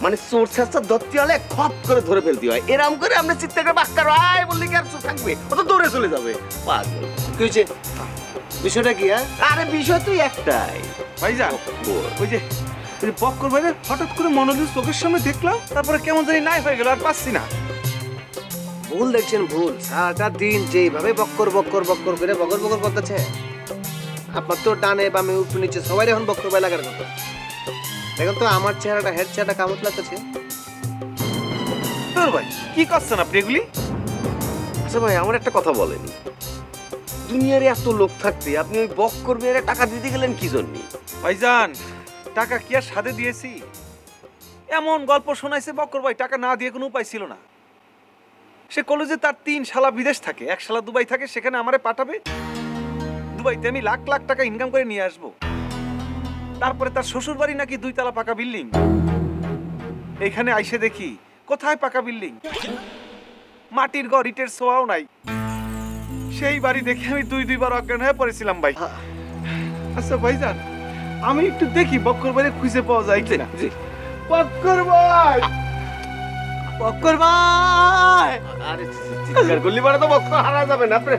মানে চোর ছেঁচা ধরতে হলে খপ করে ধরে ফেলতে হয়, এরকম করে আমরা চিৎকার করে বাক্কার আয় বললে কি আর থাকবে, ও তো দৌড়ে চলে যাবে। পাগল। কি হয়েছে? বিষয়টা কি? আরে বিষয় তো একটাই ভাইজান, ওই যে বক্কর ভাইরে হঠাৎ করে মনোযোগ চোখের সামনে দেখলাম, তারপরে কেমন জানি নাই হয়ে গেল, আর পাচ্ছি না। ভুল দেখছেন, ভুল। সারাটা দিন যেভাবে বক্কর বক্কর বক্কর করে বকর বকর করতেছে, আপনার তো ডানে বামে উপর নিচে সবাই এখন বক্কর ভাই লাগার কথা। দেখেন তো আমার চেহারাটা, হেড চেহারাটা কামত লাগতেছে। তোর ভাই কি করছেন আপনি এগুলি? আচ্ছা ভাই, আমার একটা কথা বলেন, দুনিয়ার এত লোক থাকতে আপনি ওই বক্কর মেয়েরা টাকা দিতে গেলেন কি জন্য? ভাইজান, টাকা কি আর সাথে দিয়েছি? এমন গল্প শোনাইছে বক্কর ভাই, টাকা না দিয়ে কোনো উপায় ছিল না। সে কলেজে তার 3 শালা বিদেশ থাকে, 1 শালা দুবাই থাকে, সেখানে আমারে পাঠাবে। দুবাইতে আমি লাখ লাখ টাকা ইনকাম করে নিয়ে আসবো। তারপরে তার শ্বশুর বাড়ি নাকি 2 তলা পাকা বিল্ডিং। এখানে আইসে দেখি কোথায় পাকা বিল্ডিং, মাটির ঘর, ইটের ছোঁয়াও নাই। সেই বাড়ি দেখে আমি 2 বার অজ্ঞান হয়ে পড়েছিলাম ভাই। আচ্ছা ভাইজান, আমি একটু দেখি বক্কর ভাইরে খুঁজে পাওয়া যায় কিনা। জি বক্কর ভাই, বক্কর ভাই। আরে চিৎকার করলি পরে তো বক্কর হারা যাবে না আপনি।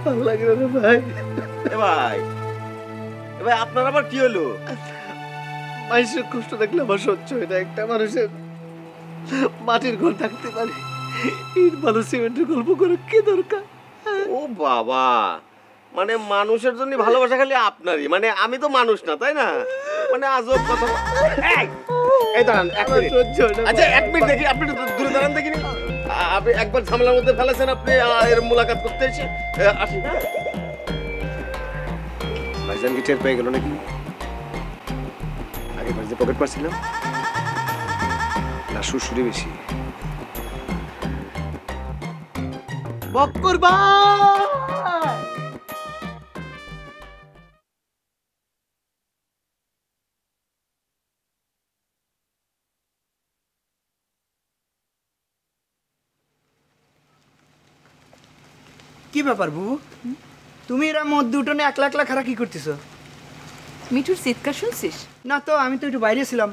ভালো লাগে না ভাই। এ ভাই, এ ভাই আপনার আবার কি হলো? মানুষের কষ্ট দেখলে আমার সহ্য হয় না। একটা মানুষের মাটির ঘর থাকতে পারে, ইট বালু সিমেন্টের গল্প করে কি দরকার? ও বাবা, মানে মানুষের জন্য ভালোবাসা খালি আপনারই, মানে আমি তো মানুষ না, তাই না? মানে আজব কথা। এই দাঁড়ান এক মিনিট। আচ্ছা এক মিনিট দেখি, আপনি দূরে দাঁড়ান দেখিনি। আপনি একবার ঝামেলার মধ্যে ফেলেছেন, আপনি এর মুলাকাত করতে এসে আসি। ভাইজান কি টের পেয়ে গেল নাকি? আগে বাড়িতে পকেট পাচ্ছিলাম না, শ্বশুরে বেশি। বক্কর ভাই, কি ব্যাপার বুবু, তুমি এরা মধ্যে উঠোনে একলা একলা খারা কি করতেছো? মিঠুর চিৎকার শুনছিস? না তো, আমি তো একটু বাইরে ছিলাম।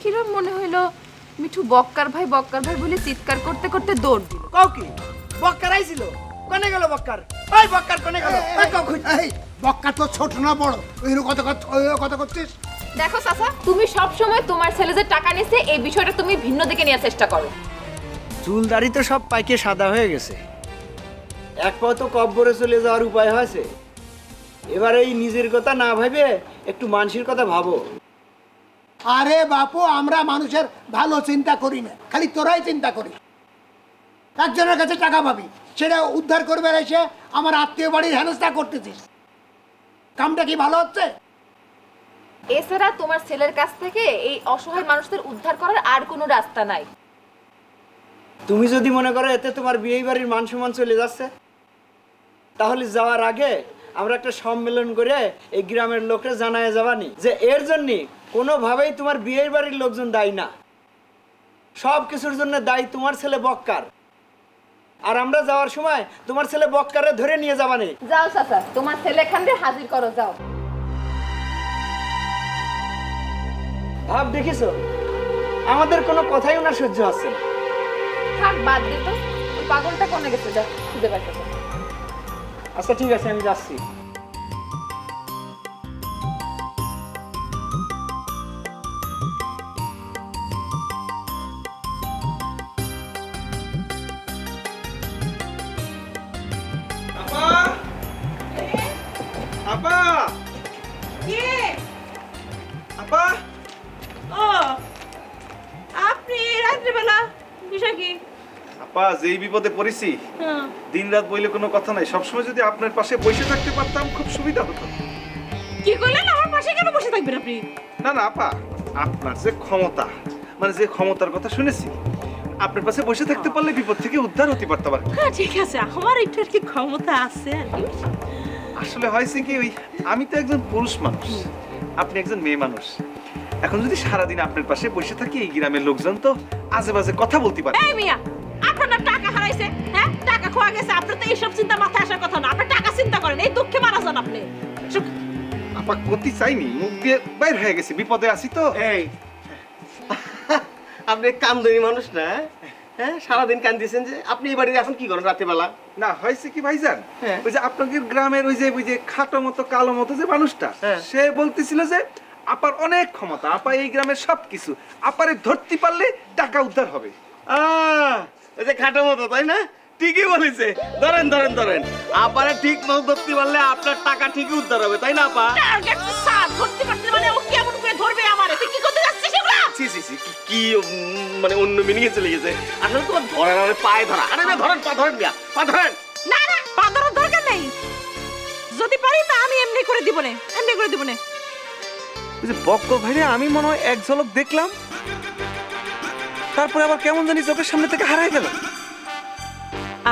কিরম মনে হইলো মিঠু বক্কার ভাই বলে চিৎকার করতে করতে দৌড় দিল। কাউ কি বক্কার আইছিল? কোনে গেল বক্কার? ওই বক্কার কোনে গেল? এই বক্কা তো ছোট না বড়, ওই কথা করছিস? দেখো চাচা, তুমি সব সময় তোমার ছেলে যে টাকা নিছে এই বিষয়টা তুমি ভিন্ন দিকে নেওয়ার চেষ্টা করো। চুল দাড়ি তো সব পাইকে সাদা হয়ে গেছে, এক পাও তো কব্বরে চলে যাওয়ার উপায় হয়েছে। এবার এই নিজের কথা না ভাবে একটু মানুষের কথা ভাবো। আরে বাপু, আমরা মানুষের ভালো চিন্তা করি না, খালি তোরাই চিন্তা করিস। একজনের কাছে টাকা পাবি, সেটা উদ্ধার করবে এসে আমার আত্মীয় বাড়ির হেনস্থা করতেছিস। কামটা কি ভালো হচ্ছে? এছাড়া তোমার ছেলের কাছ থেকে এই অসহায় মানুষদের উদ্ধার করার আর কোনো রাস্তা নাই। তুমি যদি মনে করো এতে তোমার বিয়ে বাড়ির মান সম্মান চলে যাচ্ছে, তাহলে যাওয়ার আগে আমরা একটা সম্মেলন করে এই গ্রামের লোকরা জানায় যাবানি যে এর জন্য কোনোভাবেই তোমার বিয়ের বাড়ির লোকজন দায়ী না, সব কিছুর জন্য দায়ী তোমার ছেলে বক্কার। আর আমরা যাওয়ার সময় তোমার ছেলে বক্কারে ধরে নিয়ে যাবানি। যাও চাচা, তোমার ছেলে এখানে হাজির করো, যাও। ভাব দেখিছো, আমাদের কোনো কথাই ওনার সহ্য হচ্ছে না। থাক, বাদ দে তো, ওই পাগলটা কোনে গেছে, যা খুঁজে বের করো। আচ্ছা ঠিক আছে, আমি যাচ্ছি। আপা, কে? আপা, ও আপনি রাত্রিবেলা বিষয় কি? আপা যেই বিপদে পড়েছি, দিন রাত বইলে কোনো কথা নাই, সবসময় যদি আপনার পাশে বসে থাকতে পারতাম খুব সুবিধা হতো। কি করলেন? আমার পাশে কেন বসে থাকবেন আপনি? না না আপা, আপনার যে ক্ষমতা, মানে যে ক্ষমতার কথা শুনেছি, আপনার পাশে বসে থাকতে পারলে বিপদ থেকে উদ্ধার হতে পারতাম। হ্যাঁ ঠিক আছে, আমার একটু কি ক্ষমতা আছে আর কি। আসলে হয়েছে কি, ওই আমি তো একজন পুরুষ মানুষ, আপনি একজন মেয়ে মানুষ। এখন যদি সারাদিন আপনার পাশে বসে থাকি, এই গ্রামের লোকজন তো আজে বাজে কথা বলতে পারে। এই মিয়া, আপনার টাকা হারাইছে, হ্যাঁ টাকা খোয়া গেছে, আপনার তো এইসব চিন্তা মাথায় আসার কথা না। আপনি টাকা চিন্তা করেন, এই দুঃখে মারা যান আপনি। আপা করতে চাইনি, মুখ দিয়ে বাইর হয়ে গেছি, বিপদে আছি তো। এই আপনি কামদানি মানুষ না, হ্যাঁ? সারাদিন কান্দিয়েছেন যে। আপনি এই বাড়িতে এখন কি করেন রাত্রিবেলা? না হয়েছে কি ভাইজান, হ্যাঁ। ওই যে আপনাদের গ্রামের ওই যে খাটো মতো কালো মতো যে মানুষটা, হ্যাঁ। সে বলতেছিল যে আপার অনেক ক্ষমতা, আপা এই গ্রামের সবকিছু, আপারে ধরতে পারলে টাকা উদ্ধার হবে। ওই যে খাটো মতো, তাই না? ঠিকই বলেছে। ধরেন ধরেন ধরেন, আপারে ঠিক মতো ধরতে পারলে আপনার টাকা ঠিকই উদ্ধার হবে, তাই না আপা? টার্গেট স্যার ধরতে পারতে মানে ও কেমন করে ধরবে আমারে? তুই কি করতে যাচ্ছিস এগুলা? ছি ছি ছি, কি মানে অন্য মিনিং এ চলে গেছে। আসলে তোমার ধরার আরে পায়ে ধরা। আরে না, ধরেন, পা ধরেন মিয়া, পা ধরেন। না না, পা ধরার দরকার নেই। যদি পারি না আমি এমনি করে দিব না, এমনি করে দিব না। ওই যে বক্কর ভাইরে আমি মনে হয় এক ঝলক দেখলাম, তারপরে আবার কেমন জানি চোখের সামনে থেকে হারায় গেল।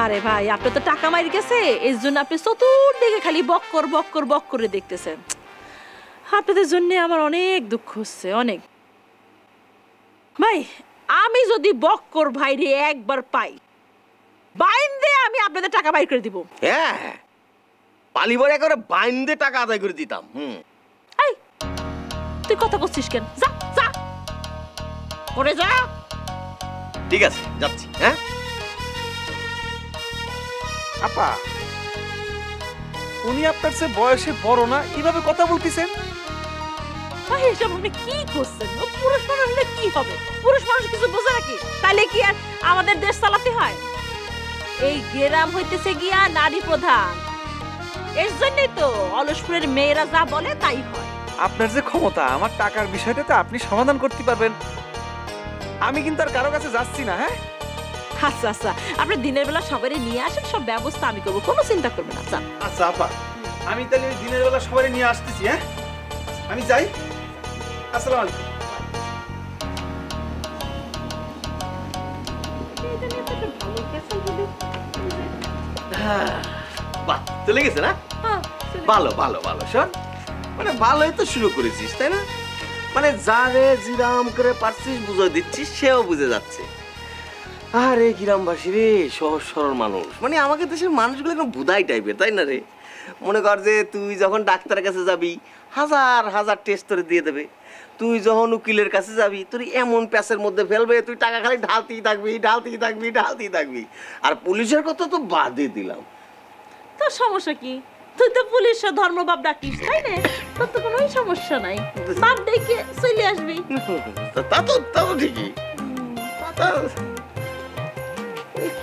আরে ভাই, আপনি তো টাকা মারি গেছে, এই জন্য আপনি চতুর্দিকে খালি বক্কর বক্কর বক্করে দেখতেছেন। আপনাদের জন্য আমার অনেক দুঃখ হচ্ছে, অনেক। ভাই, আমি যদি বক্কর ভাইরে একবার পাই, বাইন্দে আমি আপনাদের টাকা বাইর করে দিব। হ্যাঁ, পালিবার একেবারে বাইন্দে টাকা আদায় করে দিতাম। এই, তুই কথা বলছিস কেন? যা যা করে যা। ঠিক আছে, যাচ্ছি। হ্যাঁ আপা, উনি আপনার চেয়ে বয়সে বড় না, এইভাবে কথা বলতেছেন? ভাই, এসব আপনি কি করছেন? ও পুরুষ মানুষ হলে কি হবে? পুরুষ মানুষ কিছু বোঝে নাকি? তাহলে কি আর আমাদের দেশ চালাতে হয়? এই গ্রাম হইতেছে গিয়া নারী প্রধান, এর জন্যই তো অলসপুরের মেয়েরা যা বলে তাই হয়। আপনার যে ক্ষমতা, আমার টাকার বিষয়টা তো আপনি সমাধান করতে পারবেন। আমি কিন্তু আর কারো কাছে যাচ্ছি না। হ্যাঁ আচ্ছা আচ্ছা, আপনি দিনের বেলা সবাই নিয়ে আসেন, সব ব্যবস্থা আমি করবো, কোনো চিন্তা করবেন না। যান। আচ্ছা আপা, আমি তাহলে ওই দিনের বেলা সবাই নিয়ে আসতেছি। হ্যাঁ, আমি যাই। আসসালামু আলাইকুম। বাহ, চলে গেছে না? ভালো ভালো ভালো। শোন, মানে ভালোই তো শুরু করেছিস, তাই না? মানে যারে জিরাম করে পারছিস বুঝাই দিচ্ছিস, সেও বুঝে যাচ্ছে। আরে গ্রামবাসী রে, সহজ সরল মানুষ। মানে আমাকে দেশের মানুষগুলো একদম বুধাই টাইপের, তাই না রে? মনে কর যে তুই যখন ডাক্তারের কাছে যাবি, হাজার হাজার টেস্ট তোরে দিয়ে দেবে। তুই যখন উকিলের কাছে যাবি, তোর এমন প্যাসের মধ্যে ফেলবে, তুই টাকা খালি ঢালতেই থাকবি, ঢালতেই থাকবি, ঢালতেই থাকবি। আর পুলিশের কথা তো বাদই দিলাম। তোর সমস্যা কি? তুই তো পুলিশের ধর্মবাপ ডাকিস, তাই না? তোর তো কোনো সমস্যা নাই, বাপ ডেকে চলে আসবি। তা তো ঠিকই।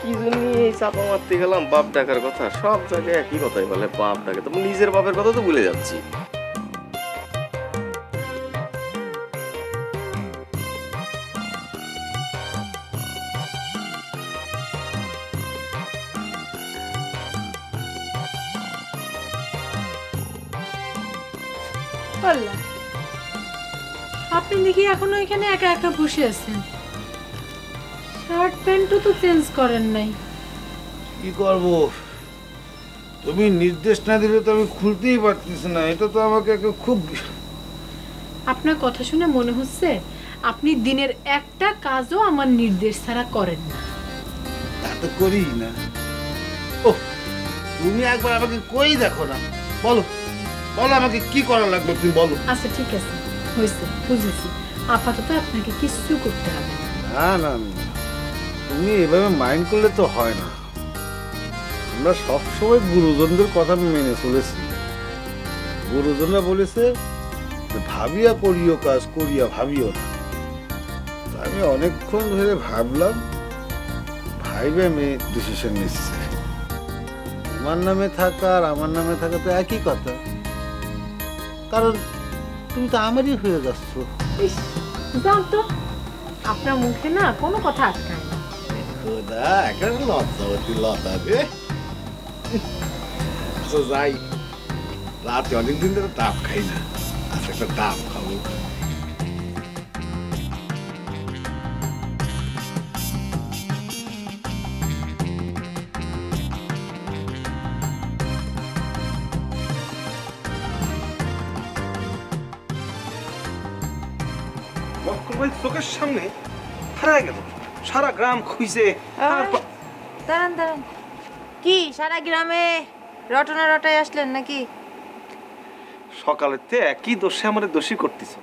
কি জন্য এই চাপা মারতে গেলাম বাপ ডাকার কথা? সব জায়গায় একই কথাই বলে, বাপ ডাকে। তো নিজের বাপের কথা তো ভুলে যাচ্ছি। আপনি দেখি এখনো এখানে একা একা বসে আছেন, শার্ট প্যান্টও তো চেঞ্জ করেন নাই। কি করব, তুমি নির্দেশ না দিলে তো আমি খুলতেই পারতেছি না। এটা তো আমাকে খুব... আপনার কথা শুনে মনে হচ্ছে আপনি দিনের একটা কাজও আমার নির্দেশ ছাড়া করেন না। তা তো করি না। ও, তুমি একবার আমাকে কই দেখো না। বলো বলো, আমাকে কি করা লাগবে তুমি বলো। আচ্ছা ঠিক আছে, হয়েছে, বুঝেছি। আপাতত আপনাকে কিছু করতে হবে না। না না, তুমি এভাবে মাইন্ড করলে তো হয় না। আমরা সবসময় গুরুজনদের কথা মেনে চলেছি। গুরুজনরা বলেছে যে ভাবিয়া করিও কাজ, করিয়া ভাবিও না। আমি অনেকক্ষণ ধরে ভাবলাম, ভাইবে মেয়ে ডিসিশন নিচ্ছে। তোমার নামে থাকা আর আমার নামে থাকা তো একই কথা, কারণ তুমি তো আমারই হয়ে যাচ্ছ। যাও তো, আপনার মুখে না কোনো কথা আটকায় না। খোদা, একটা লজ্জাবতী লতা রে। আচ্ছা যাই, রাতে অনেকদিন ধরে ডাব খাই না। আচ্ছা একটা ডাব খাবো। বক্কর ভাই চোখের সামনে হারায় গেল, সারা গ্রাম খুঁজে। দাঁড়ান দাঁড়ান, কি সারা গ্রামে রটনা রটায় আসলেন নাকি? সকালেতে একই দোষে আমাদের দোষী করতেছ।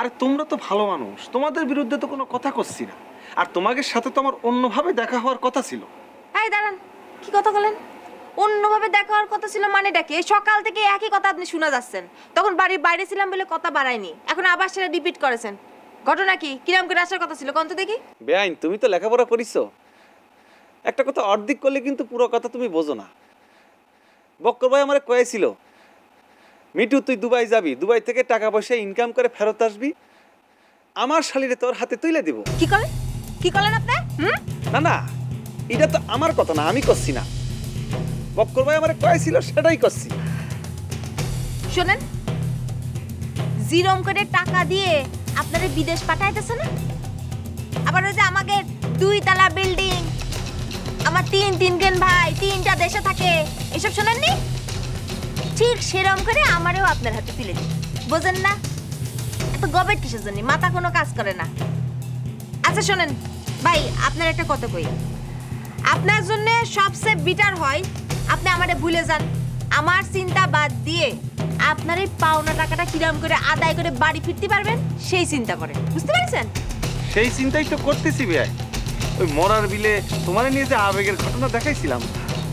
আরে তোমরা তো ভালো মানুষ, তোমাদের বিরুদ্ধে তো কোনো কথা করছি না। আর তোমাদের সাথে তো আমার অন্যভাবে দেখা হওয়ার কথা ছিল। এই দাঁড়ান, কি কথা বলেন? অন্যভাবে দেখা হওয়ার কথা ছিল মানেটা কি? সকাল থেকে একই কথা আপনি শোনা যাচ্ছেন। তখন বাড়ির বাইরে ছিলাম বলে কথা বাড়ায়নি, এখন আবার সেটা রিপিট করেছেন। ঘটনা কি? কিরম করে আসার কথা ছিল কোন তো দেখি? বেআইন, তুমি তো লেখাপড়া করিছো, একটা কথা অর্ধেক করলে কিন্তু পুরো কথা তুমি বোঝো না। বক্কর ভাই আমারে কয়েছিল, মিটু তুই দুবাই যাবি, দুবাই থেকে টাকা পয়সা ইনকাম করে ফেরত আসবি, আমার শালিরে তোর হাতে তুলে দিব। কি করলেন? কি করলেন আপনি? না না, এটা তো আমার কথা না, আমি করছি না। বক্কর ভাই আমারে কয়েছিল, সেটাই করছি। শোনেন, জিরম করে টাকা দিয়ে আপনারা বিদেশ পাঠাইতেছে না? আবার ওই যে আমাকে 2 তলা বিল্ডিং, আমার 3 ভাই 3টা দেশে থাকে, এসব শোনেননি? ঠিক সেরম করে আমারও আপনার হাতে তুলে দিন, বোঝেন না? এত গবেট কিসের জন্য? মাথা কোনো কাজ করে না। আচ্ছা শোনেন ভাই, আপনার একটা কথা কই, আপনার জন্য সবচেয়ে বেটার হয় আপনি আমারে ভুলে যান, আমার চিন্তা বাদ দিয়ে আপনার এই পাওনা টাকাটা কিরম করে আদায় করে বাড়ি ফিরতে পারবেন সেই চিন্তা করেন, বুঝতে পারছেন? সেই চিন্তাই তো করতেছি বেআই। ওই মরার বিলে তোমার নিয়ে যে আবেগের ঘটনা দেখাইছিলাম,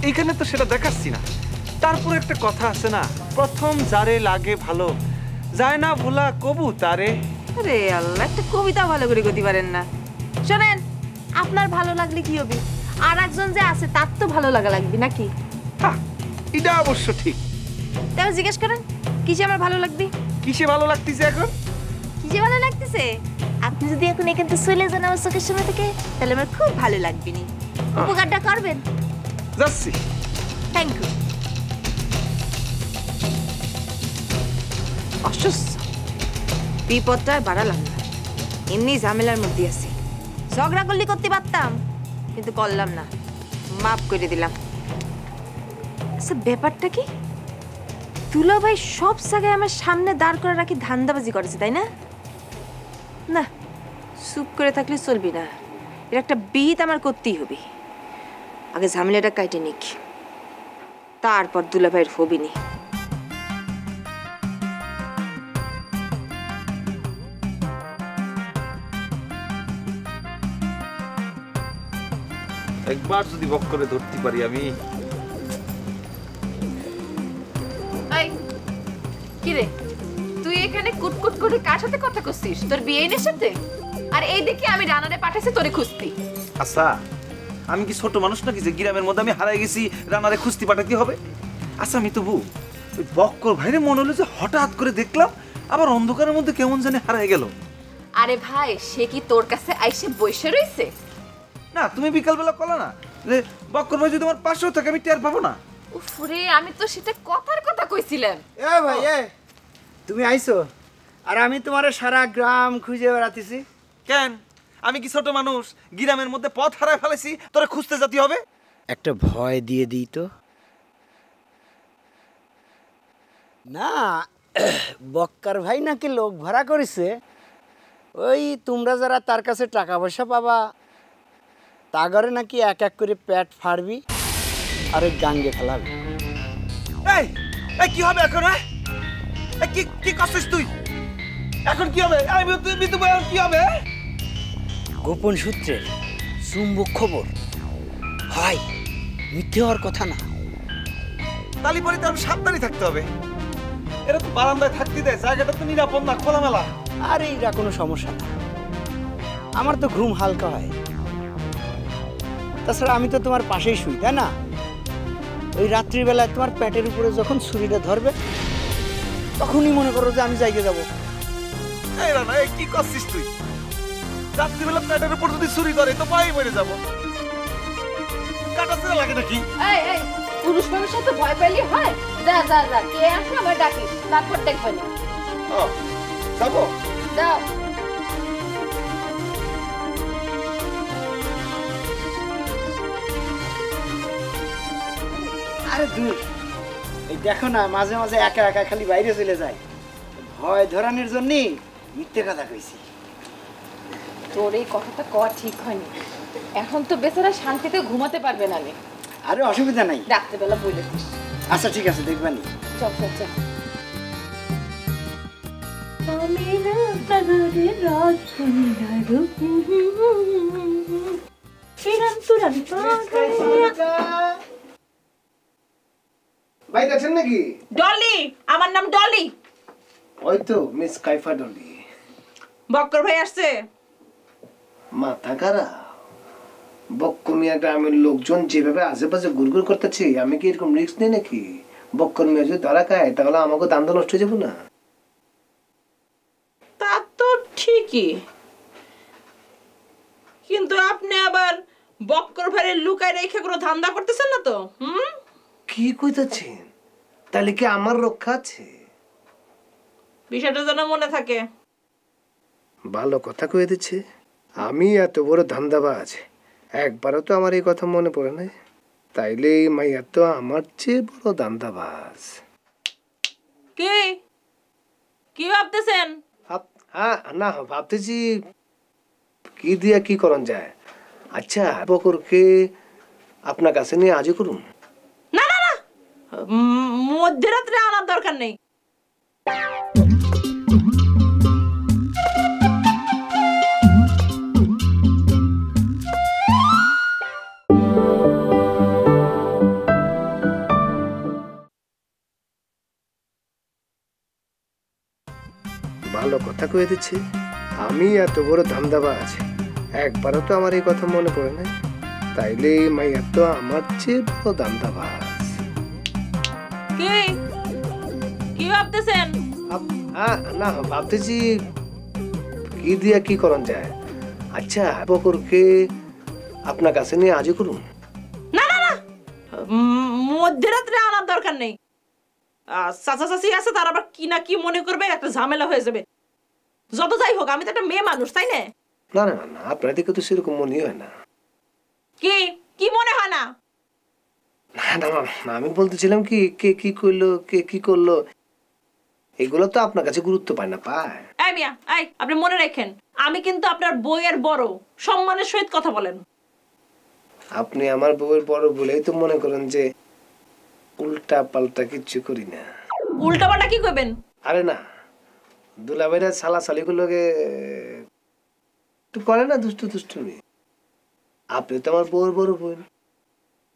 এইখানে তো সেটা দেখাচ্ছি না। তারপর একটা কথা আছে না, প্রথম যারে লাগে ভালো যায় না ভোলা কবু তারে। আরে আল্লাহ, একটা কবিতা ভালো করে গতি পারেন না। শোনেন, আপনার ভালো লাগলে কি হবে, আর একজন যে আছে তার তো ভালো লাগা লাগবে নাকি? এটা অবশ্য ঠিক। তাহলে জিজ্ঞেস করেন কিসে আমার ভালো লাগবে? কিসে ভালো লাগতেছে এখন? কিসে ভালো লাগতেছে? আপনি যদি এখন এখান থেকে চলে যান আমার চোখের সামনে থেকে, তাহলে আমার খুব ভালো লাগবে নি। উপকারটা করবেন? যাচ্ছি। Thank you. অসুস্থ, বিপদটা আর বাড়ালাম না, এমনি ঝামেলার মধ্যে আছি। ঝগড়া করলে করতে পারতাম, কিন্তু করলাম না, মাফ করে দিলাম। আচ্ছা ব্যাপারটা কি, তুলা ভাই সব জায়গায় আমার সামনে দাঁড় করে রাখি ধান্দাবাজি করেছে, তাই না? না, চুপ করে থাকলে চলবি না, এর একটা বিহিত আমার করতেই হবে। আগে ঝামেলাটা কাটে নিক, তারপর দুলা ভাইয়ের হবি নি। একবার যদি বক করে ধরতে পারি আমি। কি রে, তুই এখানে কুটকুট করে কার সাথে কথা করছিস? তোর বিয়ের সাথে? আর এই দেখি আমি রানারে পাঠাইছি তোরে খুঁজতি। আচ্ছা, আমি কি ছোট মানুষ নাকি যে গ্রামের মধ্যে আমি হারাই গেছি রানারে খুঁজতে পাঠাতে হবে? আচ্ছা আমি তবু ওই বক্কর ভাইরে মনে হলো যে হঠাৎ করে দেখলাম আবার অন্ধকারের মধ্যে কেমন জানি হারাই গেল। আরে ভাই, সে কি তোর কাছে আইসে বসে রইছে? না, তুমি বিকালবেলা কলা না যে বক্কর ভাই যদি আমার পাশেও থাকে আমি টের পাবো না। উফরে, আমি তো সেটা কথার কথা কইছিলাম। এ ভাই, এ তুমি আইছো আর আমি তোমার সারা গ্রাম খুঁজে বেড়াতেছি। কেন, আমি কি ছোট মানুষ গ্রামের মধ্যে পথ হারায় ফেলেছি তোরা খুঁজতে যেতে হবে? একটা ভয় দিয়ে দিই তো। না, বক্কার ভাই নাকি লোক ভাড়া করেছে, ওই তোমরা যারা তার কাছে টাকা পয়সা পাবা তাগরে নাকি এক এক করে পেট ফাড়বি আর ওই গাঙ্গে ফেলাবি। এই এই কি হবে এখন? এই কি কি করছিস তুই? এখন কি হবে? আমি তুই তো কি হবে? গোপন সূত্রে চুম্বক খবর হয়, মিথ্যে হওয়ার কথা না। তালি পরে তো আমি সাবধানে থাকতে হবে। এরা তো বারান্দায় থাকতে দেয়, জায়গাটা তো নিরাপদ না, খোলামেলা। আর এইটা কোনো সমস্যা না, আমার তো ঘুম হালকা হয়। তাছাড়া আমি তো তোমার পাশেই শুই, তাই না? ওই রাত্রিবেলায় তোমার পেটের উপরে যখন ছুরিটা ধরবে তখনই মনে করো যে আমি জায়গায় যাবো। এই রানা, এই কি করছিস তুই? রাত্রিবেলা পেটের উপর যদি ছুরি ধরে তো পায়ে মরে যাবো। কাটা ছেড়ে লাগে নাকি? এই এই, পুরুষ মানুষের তো ভয় পেলে হয়? যা যা যা, কে আসে আমার ডাকিস, তারপর দেখবো না। ও যাবো, যাও। আরে দূর, এই দেখো না মাঝে মাঝে একা একা খালি বাইরে চলে যায়, ভয় ধরানোর জন্য মিথ্যে কথা কইছি। তোর এই কথাটা কওয়া ঠিক হয়নি, এখন তো বেচারা শান্তিতে ঘুমাতে পারবে না। আরে অসুবিধা নাই, রাত্রেবেলা বলে দিস। আচ্ছা ঠিক আছে, দেখবানি। চল চল চল। ভাই দেখছেন নাকি? ডলি, আমার নাম ডলি। ওই তো মিস কাইফা ডলি। বক্কর ভাই আসছে। মাথা খারাপ। বক্কর মিয়া গ্রামের লোকজন যেভাবে আশেপাশে ঘুরঘুর করতেছে, আমি কি এরকম রিস্ক নেই নাকি? বক্কর মিয়া যদি ধরা খায় তাহলে আমাকে দান্দা নষ্ট হয়ে যাবো না? তা তো ঠিকই, কিন্তু আপনি আবার বক্কর ভাইয়ের লুকায় রেখে কোনো ধান্দা করতেছেন না তো? কি কইতাছেন? তাহলে কি আমার রক্ষা আছে? বিষয়টা যেন মনে থাকে। ভালো কথা কয়ে দিচ্ছে। আমি এত বড় ধান্দাবাজ, একবারও তো আমার এই কথা মনে পড়ে নাই। তাইলে এই মাইয়া তো আমার চেয়ে বড় ধান্দাবাজ। কি কি ভাবতেছেন? হ্যাঁ না, ভাবতেছি কি দিয়া কি করন যায়। আচ্ছা, বকরকে আপনার কাছে নিয়ে আজই করুন। না না না, মধ্যরাত্রে আনার দরকার নেই। ভালো কথা কয়ে দিচ্ছে। আমি এত বড় ধান্দাবাজ, একবারও তো আমার এই কথা মনে পড়ে নাই। তাইলে এই মাইয়া তো আমার চেয়ে বড় ধান্দাবাজ। কি কি ভাবতেছেন? না, ভাবতেছি কি দিয়া কি করন যায়। আচ্ছা, বকরকে আপনার কাছে নিয়ে আজই করুন। না না না, মধ্যরাত্রে আনার দরকার নেই। চাচা চাচি আছে, তার আবার কি না কি মনে করবে, একটা ঝামেলা হয়ে যাবে। যত যাই হোক, আমি তো একটা মেয়ে মানুষ, তাই না? না না না, আপনার দিকে তো সেরকম মনে হয় না। কি কি মনে হয় না? না, আমি বলতেছিলাম কি, কে কি করলো, কে কি করলো, এগুলো তো আপনার কাছে গুরুত্ব পায় না। পায়? এই মিয়া, এই আপনি মনে রাখেন, আমি কিন্তু আপনার বউয়ের বড়, সম্মানের সহিত কথা বলেন। আপনি আমার বউয়ের বড় বলেই তো মনে করেন যে উল্টা পাল্টা কিচ্ছু করি না। উল্টা পাল্টা কি করবেন? আরে না, দুলাভাইরা সালাসালি গুলোকে একটু করে না, দুষ্টু দুষ্টুমি। আপনি তো আমার বউয়ের বড় বোন,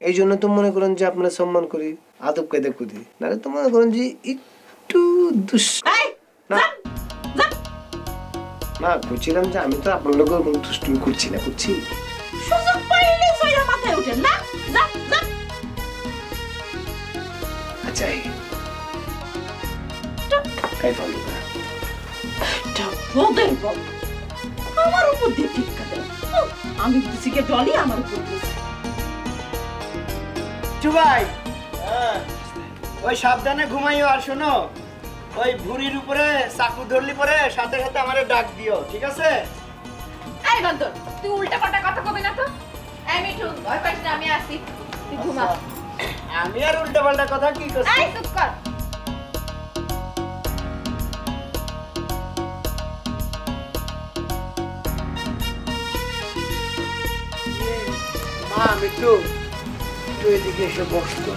এই জন্য তো মনে করেন যে আপনার সম্মান করি, আদব কায়দা করি। নাহলে তো মনে করেন যে একটু না, বলছিলাম যে আমি তো আপনার লোক দুষ্টুমি করছি না, করছি। সুযোগ পাইলে সইরা মাথায় ওঠেন না। যা যা। আচ্ছা, কাইফা লোকা এটা বদের বল, আমার উপর দিয়ে টিক্কা দেয়। আমি বুঝি কে ডলি আমার উপর দিয়েছে। ভাই, ওই সাবধানে ঘুমাইও। আর শোনো, ওই ভুঁড়ির উপরে চাকু ধরলি পরে সাথে সাথে আমারে ডাক দিও, ঠিক আছে? এই গন্তর, তুই উল্টা পাল্টা কথা কবি না তো। এই মিঠু, ওই পাশে আমি আসি, তুই ঘুমা। আমি আর উল্টা পাল্টা কথা কি করছি? এই চুপ কর। মা মিঠু, তুই এদিকে এসে বসতো।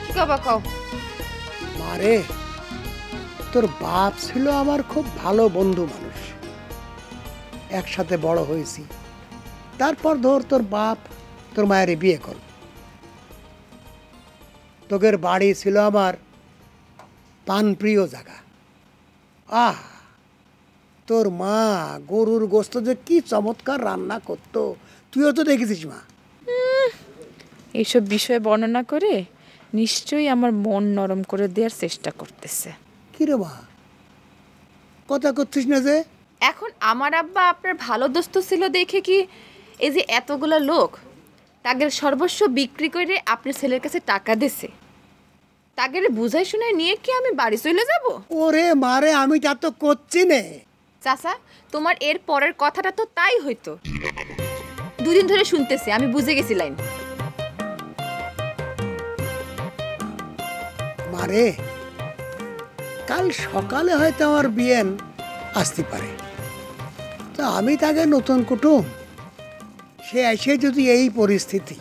কি কবা কও? মারে, তোর বাপ ছিল আমার খুব ভালো বন্ধু মানুষ, একসাথে বড় হয়েছি। তারপর ধর তোর বাপ তোর মায়ের বিয়ে করল। তোদের বাড়ি ছিল আমার প্রাণপ্রিয় জায়গা। তোর মা গরুর গোস্ত যে কি চমৎকার রান্না করতো, তুইও তো দেখেছিস মা। এইসব বিষয়ে বর্ণনা করে নিশ্চয়ই আমার মন নরম করে দেওয়ার চেষ্টা করতেছে। কি রে মা, কথা করছিস না যে? এখন আমার আব্বা আপনার ভালো দোস্ত ছিল দেখে কি এই যে এতগুলা লোক তাদের সর্বস্ব বিক্রি করে আপনার ছেলের কাছে টাকা দিছে, তাদের বুঝাই শুনে নিয়ে কি আমি বাড়ি চলে যাব? ওরে মারে, আমি তা তো করছি নে। চাচা, তোমার এর পরের কথাটা তো তাই হইতো। দুদিন ধরে শুনতেছি, আমি বুঝে গেছি লাইন। মারে, কাল সকালে হয়তো আমার বিয়েন আসতে পারে। তা আমি তাকে নতুন কুটুম, সে এসে যদি এই পরিস্থিতি,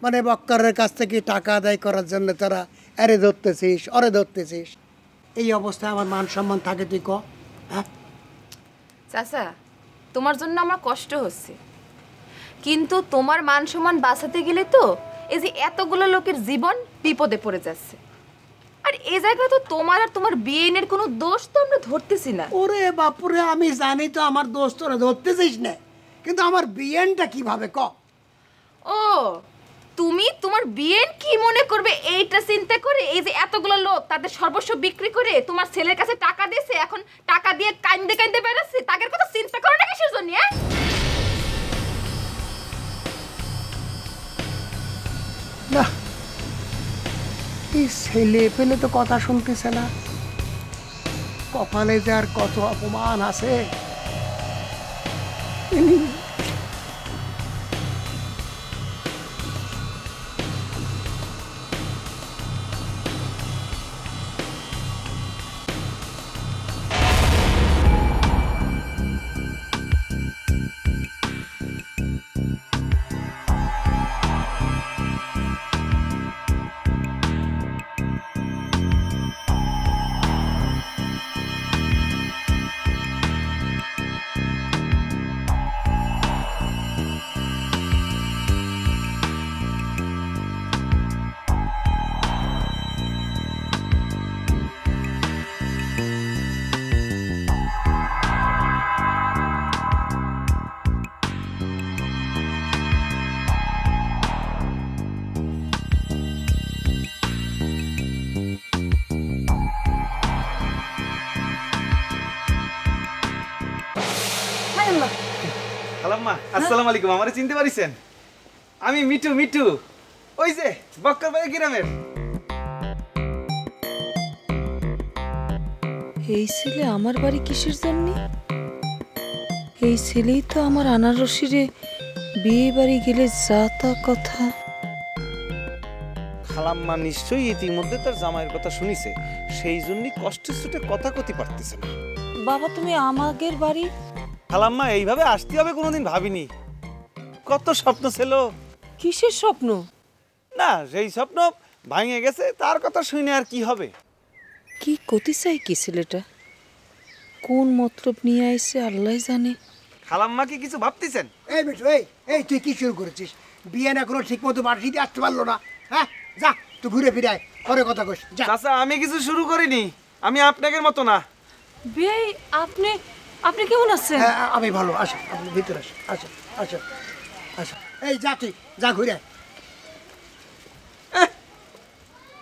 মানে বক্করের কাছ থেকে টাকা আদায় করার জন্য তোরা আরে ধরতেছিস অরে ধরতেছিস, এই অবস্থায় আমার মান সম্মান থাকে তুই ক? হ্যাঁ চাচা, তোমার জন্য আমার কষ্ট হচ্ছে, কিন্তু তোমার মান সম্মান বাঁচাতে গেলে তো এই যে এতগুলো লোকের জীবন বিপদে পড়ে যাচ্ছে। আর এই জায়গায় তো তোমার আর তোমার বিয়েনের কোনো দোষ তো আমরা ধরতেছি না। ওরে বাপুরে, আমি জানি তো আমার দোষ তোরা ধরতেছিস না, কিন্তু আমার বিয়েনটা কিভাবে ক? ও, তুমি তোমার বিয়েন কি মনে করবে এইটা চিন্তা করে এই যে এতগুলো লোক তাদের সর্বস্ব বিক্রি করে তোমার ছেলের কাছে টাকা দিয়েছে, এখন টাকা দিয়ে কান্দে কান্দে বেড়াচ্ছে, তাদের কথা চিন্তা করো না কিসের জন্য? না, এই ছেলে পেলে তো কথা শুনতেছে না, কপালে যে আর কত অপমান আছে। খালাম্মা, আসসালামু আলাইকুম। আমারে চিনতে পারিছেন? আমি মিঠু, মিঠু, ওই যে বক্কর ভাই গ্রামের। এই ছেলে আমার বাড়ি কিসের জন্য? এই ছেলেই তো আমার আনারসিরে বিয়ে বাড়ি গেলে যা তা কথা। খালাম্মা নিশ্চয়ই ইতিমধ্যে তার জামাইয়ের কথা শুনিছে, সেই জন্যই কষ্টের চোটে কথা কতি পারতেছে না। বাবা, তুমি আমাদের বাড়ি? খালাম্মা, এইভাবে আসতে হবে কোনোদিন ভাবিনি। কত স্বপ্ন ছিল। কিসের স্বপ্ন? না, সেই স্বপ্ন ভাঙে গেছে, তার কথা শুনে আর কি হবে। কি কতি চাই কি ছেলেটা? কোন মতলব নিয়ে আইছে আল্লাহ জানে। খালাম্মা কি কিছু ভাবতেছেন? এই মিঠু, এই তুই কি শুরু করেছিস? বিয়ে না কোনো ঠিক মতো বাড়িতে আসতে পারলো না। হ্যাঁ, যা তুই ঘুরে ফিরে আয়, পরে কথা কইস। চাচা, আমি কিছু শুরু করিনি, আমি আপনাদের মতো না। বিয়ে, আপনি আপনি কেমন আছেন? আমি ভালো। আসো, আপনি ভিতরে আসো, আসো আসো আসো। এই যা, তুই যা ঘুরে আয়।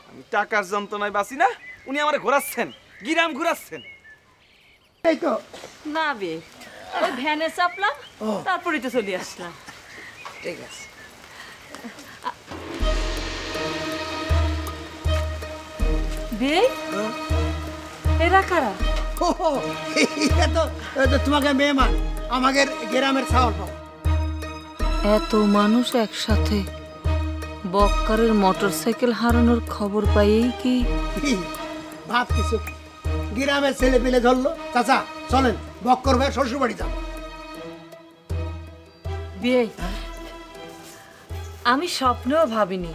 আমি টাকার যন্ত্রণায় বাঁচি না, উনি আমারে ঘোরাচ্ছেন, গিরাম ঘোরাচ্ছেন। এই তো না বে, ওই ভ্যানে চাপলাম, তারপরে তো চলে আসলাম। ঠিক আছে। বে, এরা কারা? তোমাকে মেহমান, আমাদের গ্রামের ছাওয়াল পাও। এত মানুষ একসাথে বক্কারের মোটরসাইকেল হারানোর খবর পাইয়েই কি ভাব কিছু গ্রামের ছেলে পেলে ধরলো। চাচা চলেন, বক্কর ভাই শ্বশুর বাড়ি যাবো। বিয়ে, আমি স্বপ্নেও ভাবিনি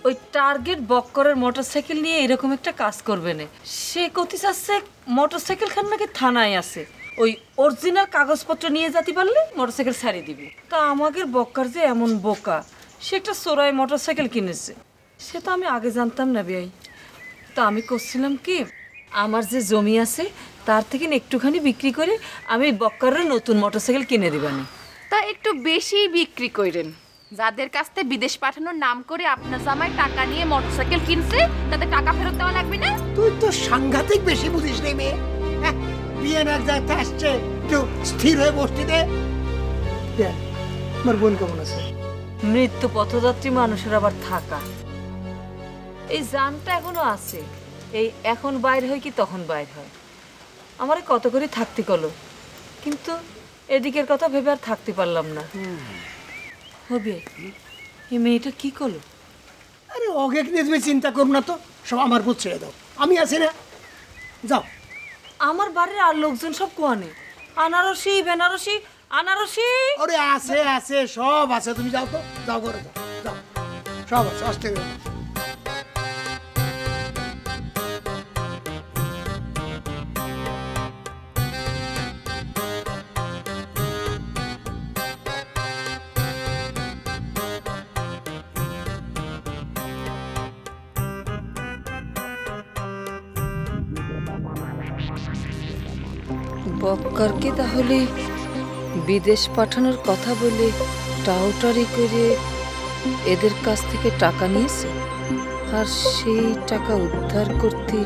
ওই টার্গেট বক্করের মোটরসাইকেল নিয়ে এরকম একটা কাজ করবে না। সে কতি চাচ্ছে মোটরসাইকেল খান নাকি থানায় আছে, ওই অরিজিনাল কাগজপত্র নিয়ে যেতে পারলে মোটরসাইকেল ছাড়িয়ে দিবি। তা আমাদের বক্কার যে এমন বোকা, সে একটা চোরাই মোটরসাইকেল কিনেছে, সে তো আমি আগে জানতাম না বিয়াই। তা আমি করছিলাম কি, আমার যে জমি আছে তার থেকে একটুখানি বিক্রি করে আমি বক্কারের নতুন মোটরসাইকেল কিনে দিবানি। তা একটু বেশি বিক্রি করেন, যাদের কাছ থেকে বিদেশ পাঠানোর নাম করে আপনার জামাই টাকা নিয়ে মোটরসাইকেল কিনছে, তাদের টাকা ফেরত দেওয়া লাগবে না? তুই তো সাংঘাতিক বেশি বুঝিস রে মেয়ে। বিয়ে না যাইতে আসছে, একটু স্থির হয়ে বসতে দে। আমার বোন কেমন আছে? মৃত্যু পথযাত্রী মানুষের আবার থাকা, এই জানটা এখনো আছে। এই এখন বাইর হয় কি তখন বাইর হয়। আমার কত করে থাকতে কলো, কিন্তু এদিকের কথা ভেবে আর থাকতে পারলাম না। হবে এই মেয়েটা কি করলো? আরে ওকে নিয়ে তুমি চিন্তা করো না তো, সব আমার বুঝ ছেড়ে দাও, আমি আছি না। যাও। আমার বাড়ির আর লোকজন সব কোয়ানে, আনারসি বেনারসি আনারসি। ওরে আছে আছে, সব আছে, তুমি যাও তো, যাও করে যাও, যাও। সাবাস আস্তে করে। বক্করকে তাহলে বিদেশ পাঠানোর কথা বলে টাউটারি করে এদের কাছ থেকে টাকা নিয়েছে, আর সেই টাকা উদ্ধার করতে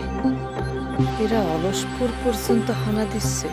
এরা অলসপুর পর্যন্ত হানা দিচ্ছে।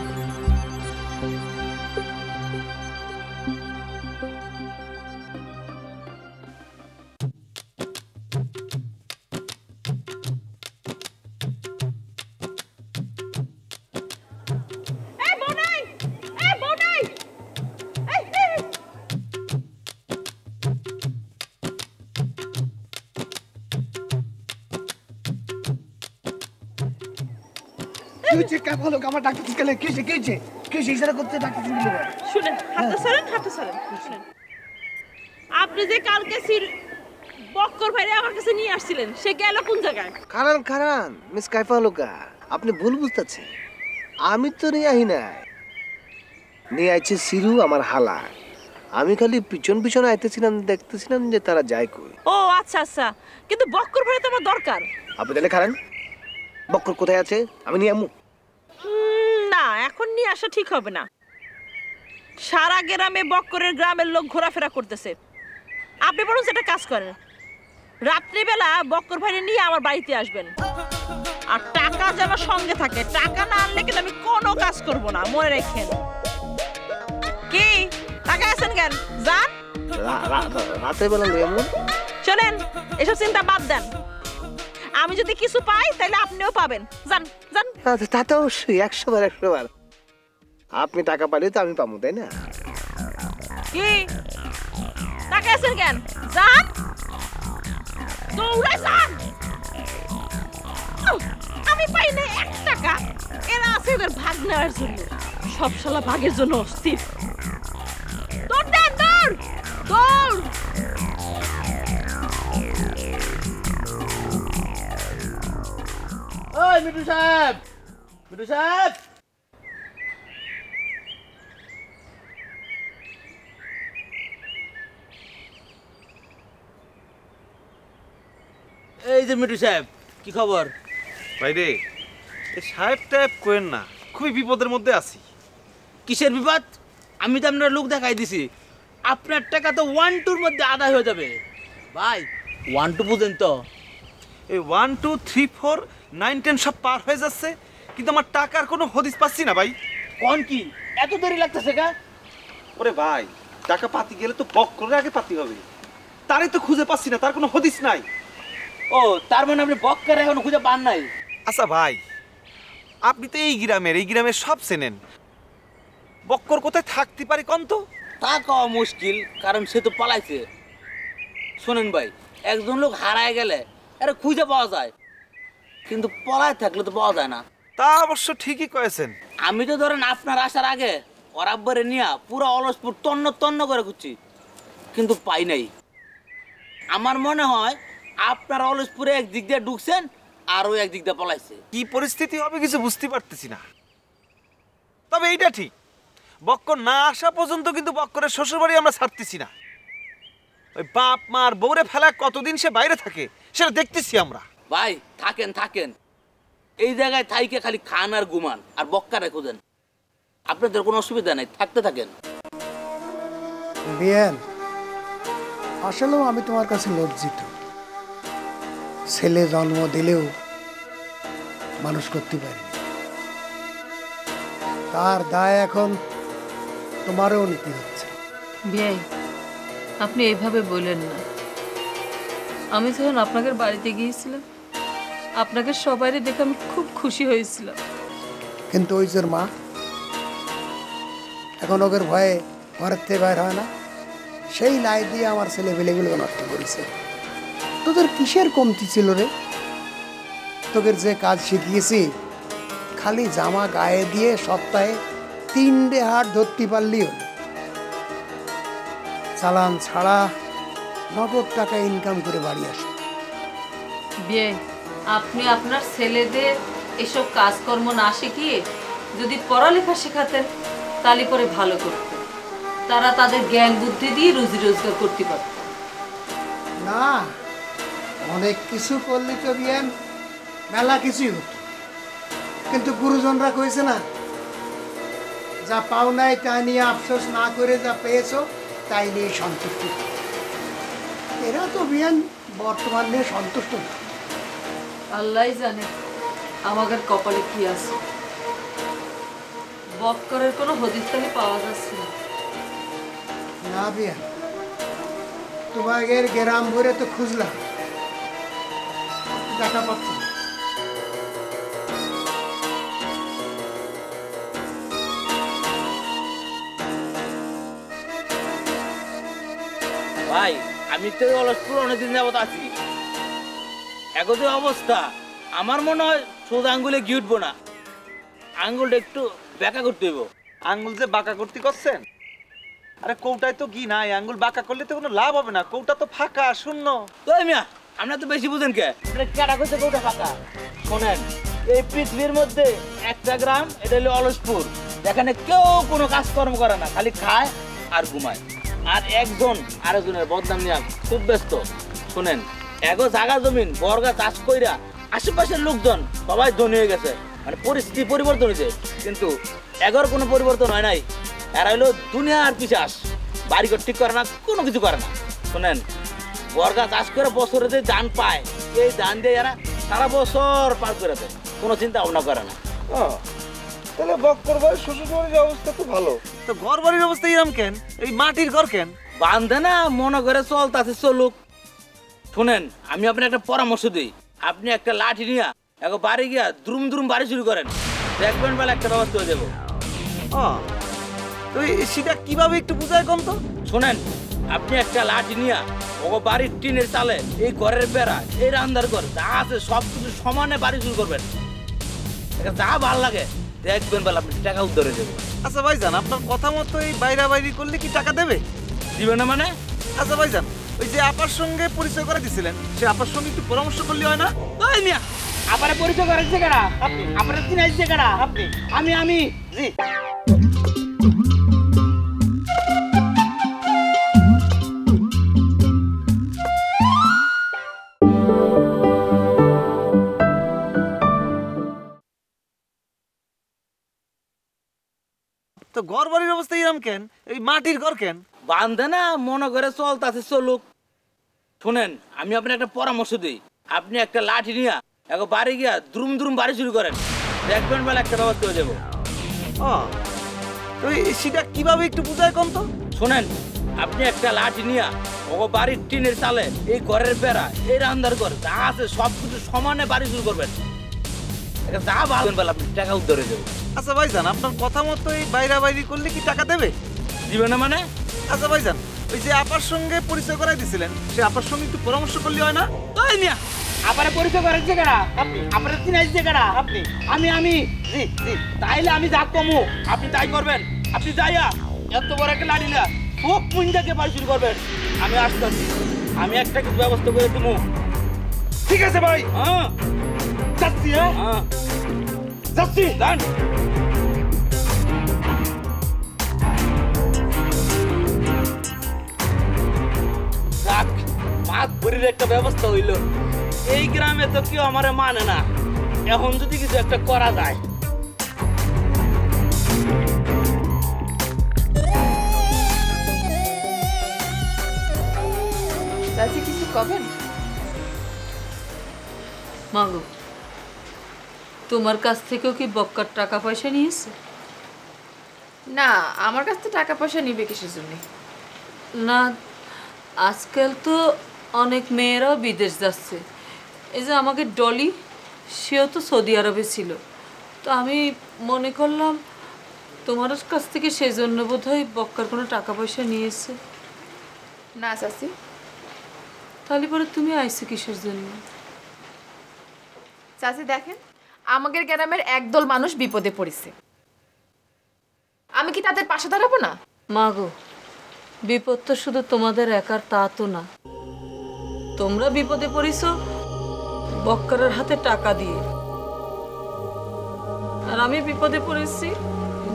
আপনি যে কালকে বক্কর ভাইরে আমার কাছে নিয়ে আসছিলেন, সে গেল কোন জায়গায়? কারণ কারণ মিস কাইফা লোকা, আপনি ভুল বুঝতেছেন। আমি তো নিয়ে আহি নাই, নিয়ে আইছে সিরু আমার হালা। আমি খালি পিছন পিছন আইতেছিলাম, দেখতেছিলাম যে তারা যায় কই। ও আচ্ছা আচ্ছা, কিন্তু বক্কর ভাই তো আমার দরকার। আপনি তাহলে খারান, বক্কর কোথায় আছে আমি নিয়ে আমু? না, এখন নিয়ে আসা ঠিক হবে না। সারা গ্রামে বক্করের গ্রামের লোক ঘোরাফেরা করতেছে। আপনি বরং সেটা কাজ করেন, রাত্রিবেলা বক্কর ভাইরে নিয়ে আমার বাড়িতে আসবেন, আর টাকা যেন সঙ্গে থাকে। টাকা না আনলে কিন্তু আমি কোনো কাজ করব না, মনে রাখেন। কি টাকা আছেন কেন? যান রাতের বেলা লই আমু। শোনেন, এসব চিন্তা বাদ দেন। আমি যদি কিছু পাই তাহলে আপনিও পাবেন। যান যান। তা তো অবশ্যই, 100 বার 100 বার। আপনি টাকা পাইলে তো আমি পাবো, তাই না? কি টাকা আছেন কেন? যান, দৌড়াই যান। আমি পাই না 1 টাকা, এরা আছে এদের ভাগ নেওয়ার জন্য। সব শালা ভাগের জন্য অস্থির। দৌড় দেন, দৌড় দৌড়। ওই মিঠু সাহেব, মিঠু সাহেব, এই যে মিঠু সাহেব, কি খবর? ভাই রে, এই সাহেব টাইপ কোয়েন না, খুবই বিপদের মধ্যে আছি। কিসের বিপদ? আমি তো আপনার লোক দেখাই দিছি, আপনার টাকা তো 1 2 মধ্যে আদায় হয়ে যাবে। ভাই 1 2 বুঝেন তো? এই 1 2 3 4 9 10 সব পার হয়ে যাচ্ছে, কিন্তু আমার টাকার কোনো হদিস পাচ্ছি না ভাই। কোন কি এত দেরি লাগতেছে কা? ওরে ভাই, টাকা পাতি গেলে তো বক্করের আগে পাতি হবে, তারই তো খুঁজে পাচ্ছি না, তার কোনো হদিস নাই। ও তার মানে আপনি বক্কর এখনো খুঁজে পান নাই? আচ্ছা ভাই, আপনি তো এই গ্রামের সব চেনেন, বক্কর কোথায় থাকতে পারে কোন তো? তা কওয়া মুশকিল, কারণ সে তো পালাইছে। শোনেন ভাই, একজন লোক হারায় গেলে আরে খুঁজে পাওয়া যায়, কিন্তু পলায় থাকলে তো পাওয়া যায় না। তা অবশ্য ঠিকই কয়েছেন। আমি তো ধরেন আপনার আসার আগে ওর আব্বারে নিয়ে পুরো অলসপুর তন্ন তন্ন করে খুঁজছি, কিন্তু পাই নাই। আমার মনে হয় আপনার অলসপুরে একদিক দিয়ে ঢুকছেন আর ওই একদিক দিয়ে পলাইছে। কি পরিস্থিতি হবে কিছু বুঝতে পারতেছি না। তবে এইটা ঠিক, বক্কর না আসা পর্যন্ত কিন্তু বক্করের শ্বশুরবাড়ি আমরা ছাড়তেছি না। ওই বাপ মার বউরে ফেলা কতদিন সে বাইরে থাকে সেটা দেখতেছি আমরা। ভাই থাকেন থাকেন, এই জায়গায় থাইকে খালি খান আর ঘুমান আর বক্কারে খোঁজেন, আপনাদের কোনো অসুবিধা নেই, থাকতে থাকেন। বিয়েন, আসলেও আমি তোমার কাছে লজ্জিত। ছেলে জন্ম দিলেও মানুষ করতে পারি, তার দায় এখন তোমারও নিতে হচ্ছে। বিয়াই, আপনি এইভাবে বললেন না। আমি যখন আপনাদের বাড়িতে গিয়েছিলাম, আপনাকে সবাইরে দেখে আমি খুব খুশি হয়েছিলাম। কিন্তু ওই যে মা এখন ওদের ভয়ে ঘরের থেকে বাইর হয় না, সেই লাই দিয়ে আমার ছেলে পেলেগুলো নষ্ট করেছে। তোদের কিসের কমতি ছিল রে? তোদের যে কাজ শিখিয়েছি, খালি জামা গায়ে দিয়ে সপ্তাহে 3টে হাট ধরতে পারলি হলো। চালান ছাড়া নগদ টাকা ইনকাম করে বাড়ি আসে। বিয়ে আপনি আপনার ছেলেদের এসব কাজকর্ম না শিখিয়ে যদি পড়ালেখা শেখাতেন তাহলে পরে ভালো করতেন, তারা তাদের জ্ঞান বুদ্ধি দিয়ে রুজি রোজগার করতে পারত। না, অনেক কিছু করলি তো বিয়ান, মেলা কিছুই হতো, কিন্তু গুরুজনরা কইছে না, যা পাও নাই তা নিয়ে আফসোস না করে যা পেয়েছো তাই নিয়ে সন্তুষ্ট। এরা তো বিয়ান বর্তমানে সন্তুষ্ট না। আল্লাহ জানে আমাদের কপালে কি আছে। বক্করের কোনো হদিসতানি পাওয়া যাচ্ছে না। না বিয়ান, তোমাদের গ্রাম ভরে তো খুঁজলাম, দেখা পাচ্ছি না। ভাই আমি তো অলসপুর অনেকদিন যাবত আছি, একদম অবস্থা আমার মনে হয় সোজা আঙ্গুলে ঘি উঠবো না, আঙ্গুলটা একটু ব্যাকা করতে হইব। আঙ্গুল যে বাঁকা করতে করছেন, আরে কৌটায় তো ঘি নাই, আঙ্গুল বাঁকা করলে তো কোনো লাভ হবে না, কৌটা তো ফাঁকা শূন্য। ওই মিয়া আপনারা তো বেশি বুঝেন কে, কেটা করছে কৌটা ফাঁকা। শোনেন, এই পৃথিবীর মধ্যে একটা গ্রাম, এটা হলো অলসপুর, এখানে কেউ কোনো কাজকর্ম করে না, খালি খায় আর ঘুমায়, আর একজন আরেকজনের বদনাম নিয়ে খুব ব্যস্ত। শোনেন, এগো জায়গা জমিন বর্গা চাষ কইরা আশেপাশের লোকজন সবাই ধনী হয়ে গেছে, মানে পরিস্থিতি পরিবর্তন হয়েছে, কিন্তু এগোর কোনো পরিবর্তন হয় নাই। এরা হলো দুনিয়ার পিছাস, বাড়িঘর ঠিক করে না, কোনো কিছু করে না। শোনেন, বর্গা চাষ করে বছরে যে ধান পায়, এই ধান দিয়ে এরা সারা বছর পার করে দেয়, কোনো চিন্তা ভাবনা করে না। তাহলে বক্কর ভাই শ্বশুর বাড়ির অবস্থা তো ভালো, তো ঘর বাড়ির অবস্থা এরকম কেন? এই মাটির ঘর কেন? বান্ধে না, মনে করে চলতাছে চলুক। শোনেন, আমি আপনার একটা পরামর্শ দিই, আপনি একটা লাঠি নিয়ে এখন বাড়ি গিয়া দ্রুম দ্রুম বাড়ি শুরু করেন, দেখবেন বেলা একটা ব্যবস্থা হয়ে যাবো। তো সেটা কিভাবে একটু বুঝায় কম তো? শোনেন, আপনি একটা লাঠি নিয়ে ওগো বাড়ির টিনের চালে, এই ঘরের বেড়া, এই রান্নার ঘর যা আছে সব কিছু সমানে বাড়ি শুরু করবেন, যা ভাল লাগে দেখবেন বেলা আপনি টাকা উদ্ধার হয়ে যাবে। আচ্ছা ভাইজান, আপনার কথা মতো এই বাইরা বাইরি করলে কি টাকা দেবে? দিবে না মানে? আচ্ছা ভাইজান, ওই যে আপার সঙ্গে পরিচয় করে দিছিলেন, সে আপার সঙ্গে একটু পরামর্শ করলে হয় না? ওই মিয়া, আপারে পরিচয় করাইছে কেডা? আপনি। আপনারে চিনাইছে কেডা? আপনি। আমি জি। তো ঘর বাড়ির অবস্থা এরকম কেন? এই মাটির ঘর কেন? বান্ধে না, মনে করে চলতাছে চলুক। শোনেন, আমি আপনার একটা পরামর্শ দিই, আপনি একটা লাঠি নিয়ে এখন বাড়ি গিয়া দ্রুম দ্রুম বাড়ি শুরু করেন, দেখবেন বেলা একটা ব্যবস্থা হয়ে যাবো। তো সেটা কিভাবে একটু বুঝায় কম তো? শোনেন, আপনি একটা লাঠি নিয়ে ওগো বাড়ির টিনের চালে, এই ঘরের বেড়া, এই রান্নার ঘর যা আছে সব কিছু সমানে বাড়ি শুরু করবেন, যা ভালো বেলা আপনি টাকা উদ্ধার হয়ে যাবে। আচ্ছা ভাইজান, আপনার কথা মতো এই বাইরা বাইরি করলে কি টাকা দেবে? দিবে না মানে? আচ্ছা ভাইজান, ওই যে আপার সঙ্গে পরিচয় করাই দিছিলেন, সে আপার সঙ্গে একটু পরামর্শ করলে হয় না? ওই মিয়া, আপারে পরিচয় করাইছে কেডা? আপনি। আপনারে চিনাইছে কেডা? আপনি। আমি জি জি। তাইলে আমি যা কমু আপনি তাই করবেন। আপনি যাইয়া এত বড় একটা লাঠি না খুব পুঞ্জাকে বাড়ি শুরু করবেন, আমি আসতেছি, আমি একটা কিছু ব্যবস্থা করে দেবো। ঠিক আছে ভাই। হ্যাঁ যাচ্ছি। হ্যাঁ যাচ্ছি। যান। যাক, মাছ ভরির একটা ব্যবস্থা হইল। এই গ্রামে তো কেউ আমারে মানে না, এখন যদি কিছু একটা করা যায়। চাচি কিছু কবেন? মাগো, তোমার কাছ থেকেও কি বক্কার টাকা পয়সা নিয়েছে? না, আমার কাছ থেকে টাকা পয়সা নিবে কিসের জন্য? না, আজকাল তো অনেক মেয়েরাও বিদেশ যাচ্ছে। এই যে আমাকে ডলি, সেও তো সৌদি আরবে ছিল, তো আমি মনে করলাম তোমার কাছ থেকে সেই জন্য বোধ হয় বক্কার কোনো টাকা পয়সা নিয়েছে। না চাচি। তাহলে পরে তুমি আইছো কিসের জন্য? চাচি দেখেন, আমাদের গ্রামের একদল মানুষ বিপদে পড়েছে, আমি কি তাদের পাশে দাঁড়াবো না? মাগো, বিপদ তো শুধু তোমাদের একার তা তো না, তোমরা বিপদে পড়িছো বক্করের হাতে টাকা দিয়ে, আর আমি বিপদে পড়েছি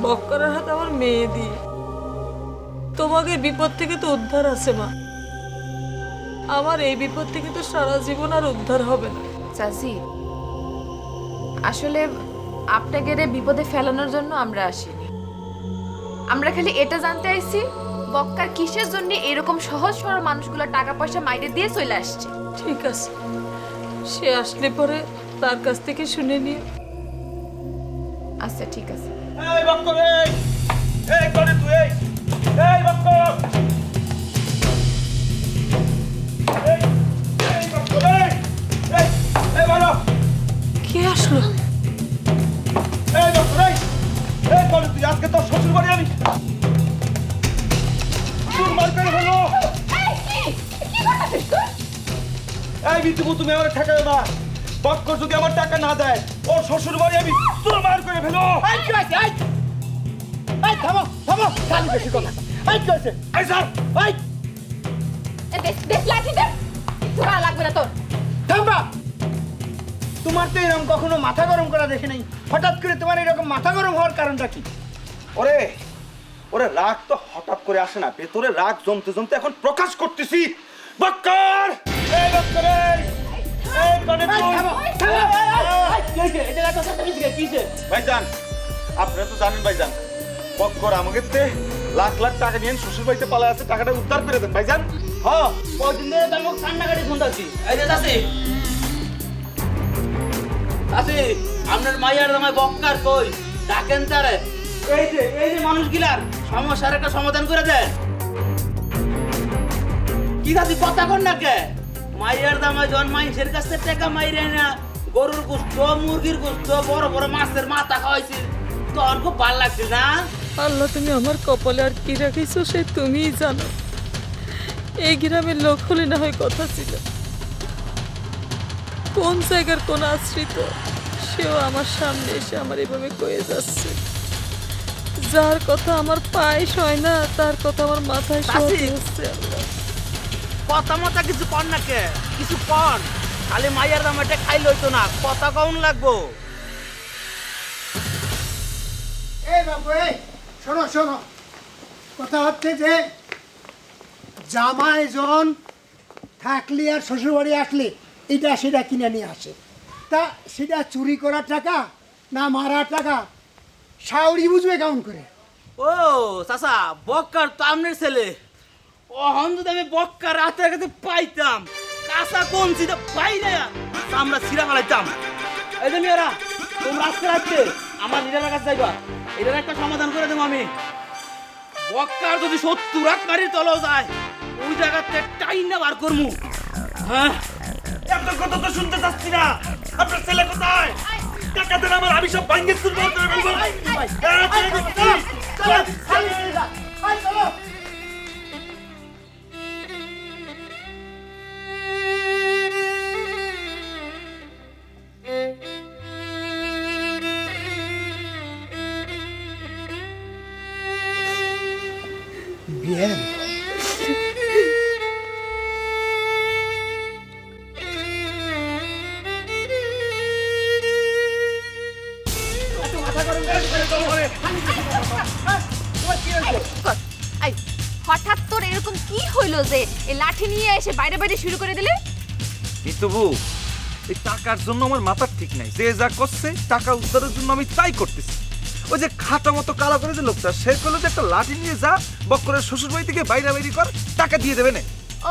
বক্করের হাতে আমার মেয়ে দিয়ে। তোমাকে বিপদ থেকে তো উদ্ধার আছে মা, আমার এই বিপদ থেকে তো সারা জীবন আর উদ্ধার হবে না। চাচি, আসলে আপনাকে বিপদে ফেলানোর জন্য আমরা আসিনি। আমরা খালি এটা জানতে আইছি বক্কার কিসের জন্য এরকম সহজ সরল মানুষগুলো টাকা পয়সা মাইরে দিয়ে চলে আসছে। ঠিক আছে, সে আসলে পরে তার কাছ থেকে শুনে নিও। আচ্ছা ঠিক আছে। এই বক্কর, এই করে তুই, এই বক্কর, এই বক্কর, এই বলো কে আসলো? এই বক্কর, এই করে তুই, আজকে তোর শ্বশুর বাড়ি আমি তোর মার করে ফেলো। এই বিটুকু, তুমি আমার ঠেকাও না। বক্কর যদি আমার টাকা না দেয়, ওর শ্বশুর বাড়ি আমি তোর মার করে ফেলো। থামো থামো, খালি বেশি কথা। এই কি হয়েছে? এই স্যার, দেখ লাঠি দে, কিছু ভালো লাগবে না তোর। থামবা, তোমার তো এরকম কখনো মাথা গরম করা দেখে নাই, হঠাৎ করে তোমার এরকম মাথা গরম হওয়ার কারণটা কি? ওরে ওরে, রাগ তো হঠাৎ করে আসে না, ভেতরে রাগ জমতে জমতে এখন প্রকাশ করতেছি। বক্কর, এই বক্কর, এই কানে ভাইজান, আপনারা তো জানেন ভাইজান, বক্কর আমাকে লাখ লাখ টাকা নিয়ে শ্বশুর বাড়িতে পালা আছে, টাকাটা উদ্ধার করে দেন ভাইজান। হ্যাঁ, কয়দিন ধরে তার মুখ কান্নাকাটি শুনতেছি। এই যে চাচি, চাচি, আপনার মাইয়ার আমায় বক্কার কই, ডাকেন তারে। এই যে মানুষগুলার সমস্যার একটা সমাধান করে দেন। কি চাচি কথা কন না কে? মাইয়ার দামায় জন মানুষের কাছে টাকা মাইরে না, গরুর গোস্ত, মুরগির গোস্ত, বড় বড় মাছের মাথা খাওয়াইছি, তোর খুব ভালো লাগছে না? আল্লাহ, তুমি আমার কপালে আর কি রাখিছো সে তুমিই জানো। এই গ্রামের লোক হলে না হয় কথা ছিল, কোন জায়গার কোন আশ্রিত সেও আমার সামনে এসে আমার এভাবে কয়ে যাচ্ছে। যার কথা আমার পায়ে সয় না, তার কথা আমার মাথায় সয় হচ্ছে। আল্লাহ, কথা মতা কিছু কর না কে, কিছু কর। খালি মাইয়ার দামাটা খাইলে হইতো না, কথা কম লাগবো। এই বাবু, এই শোনো শোনো, কথা হচ্ছে যে জামাই জন থাকলে আর শ্বশুরবাড়ি আসলে এটা সেটা কিনে নিয়ে আসে, তা সেটা চুরি করার টাকা না মারার টাকা শাওরি বুঝবে কেমন করে? ও চাচা, বক্কার তো আপনার ছেলে। ওহন যদি আমি বক্কার রাতের কাছে পাইতাম, কাঁচা কঞ্চি তো বাইরে আমরা ছিঁড়া ফেলাইতাম। এই যে মেয়েরা, তোমরা আজকে রাখতে আমার লিডারের কাছে যাইবা, এটার একটা সমাধান করে দেবো আমি। বক্কার যদি 70 রাত মারির তলাও যায়, ওই জায়গাতে টাইনা বার করমু। হ্যাঁ, আপনার কথা তো শুনতে চাচ্ছি না। আপনার ছেলে কোথায়? টাকা দেন আমার, আমি সব ভাঙ্গে চুরমার করে ফেলবো। বিয়েন হঠাৎ তোর এরকম কি হইলো যে এই লাঠি নিয়ে এসে বাইরে বাইরে শুরু করে দিলে? তবু এই টাকার জন্য আমার মাথার ঠিক নাই, যে যা করছে টাকা উদ্ধারের জন্য আমি তাই করতেছি। ওই যে খাটা মতো কালা করে যে লোকটা, সে করলো যে একটা লাঠি নিয়ে যা, বক্করের শ্বশুর বাড়ি থেকে বাইরে বাইরে কর, টাকা দিয়ে দেবে না।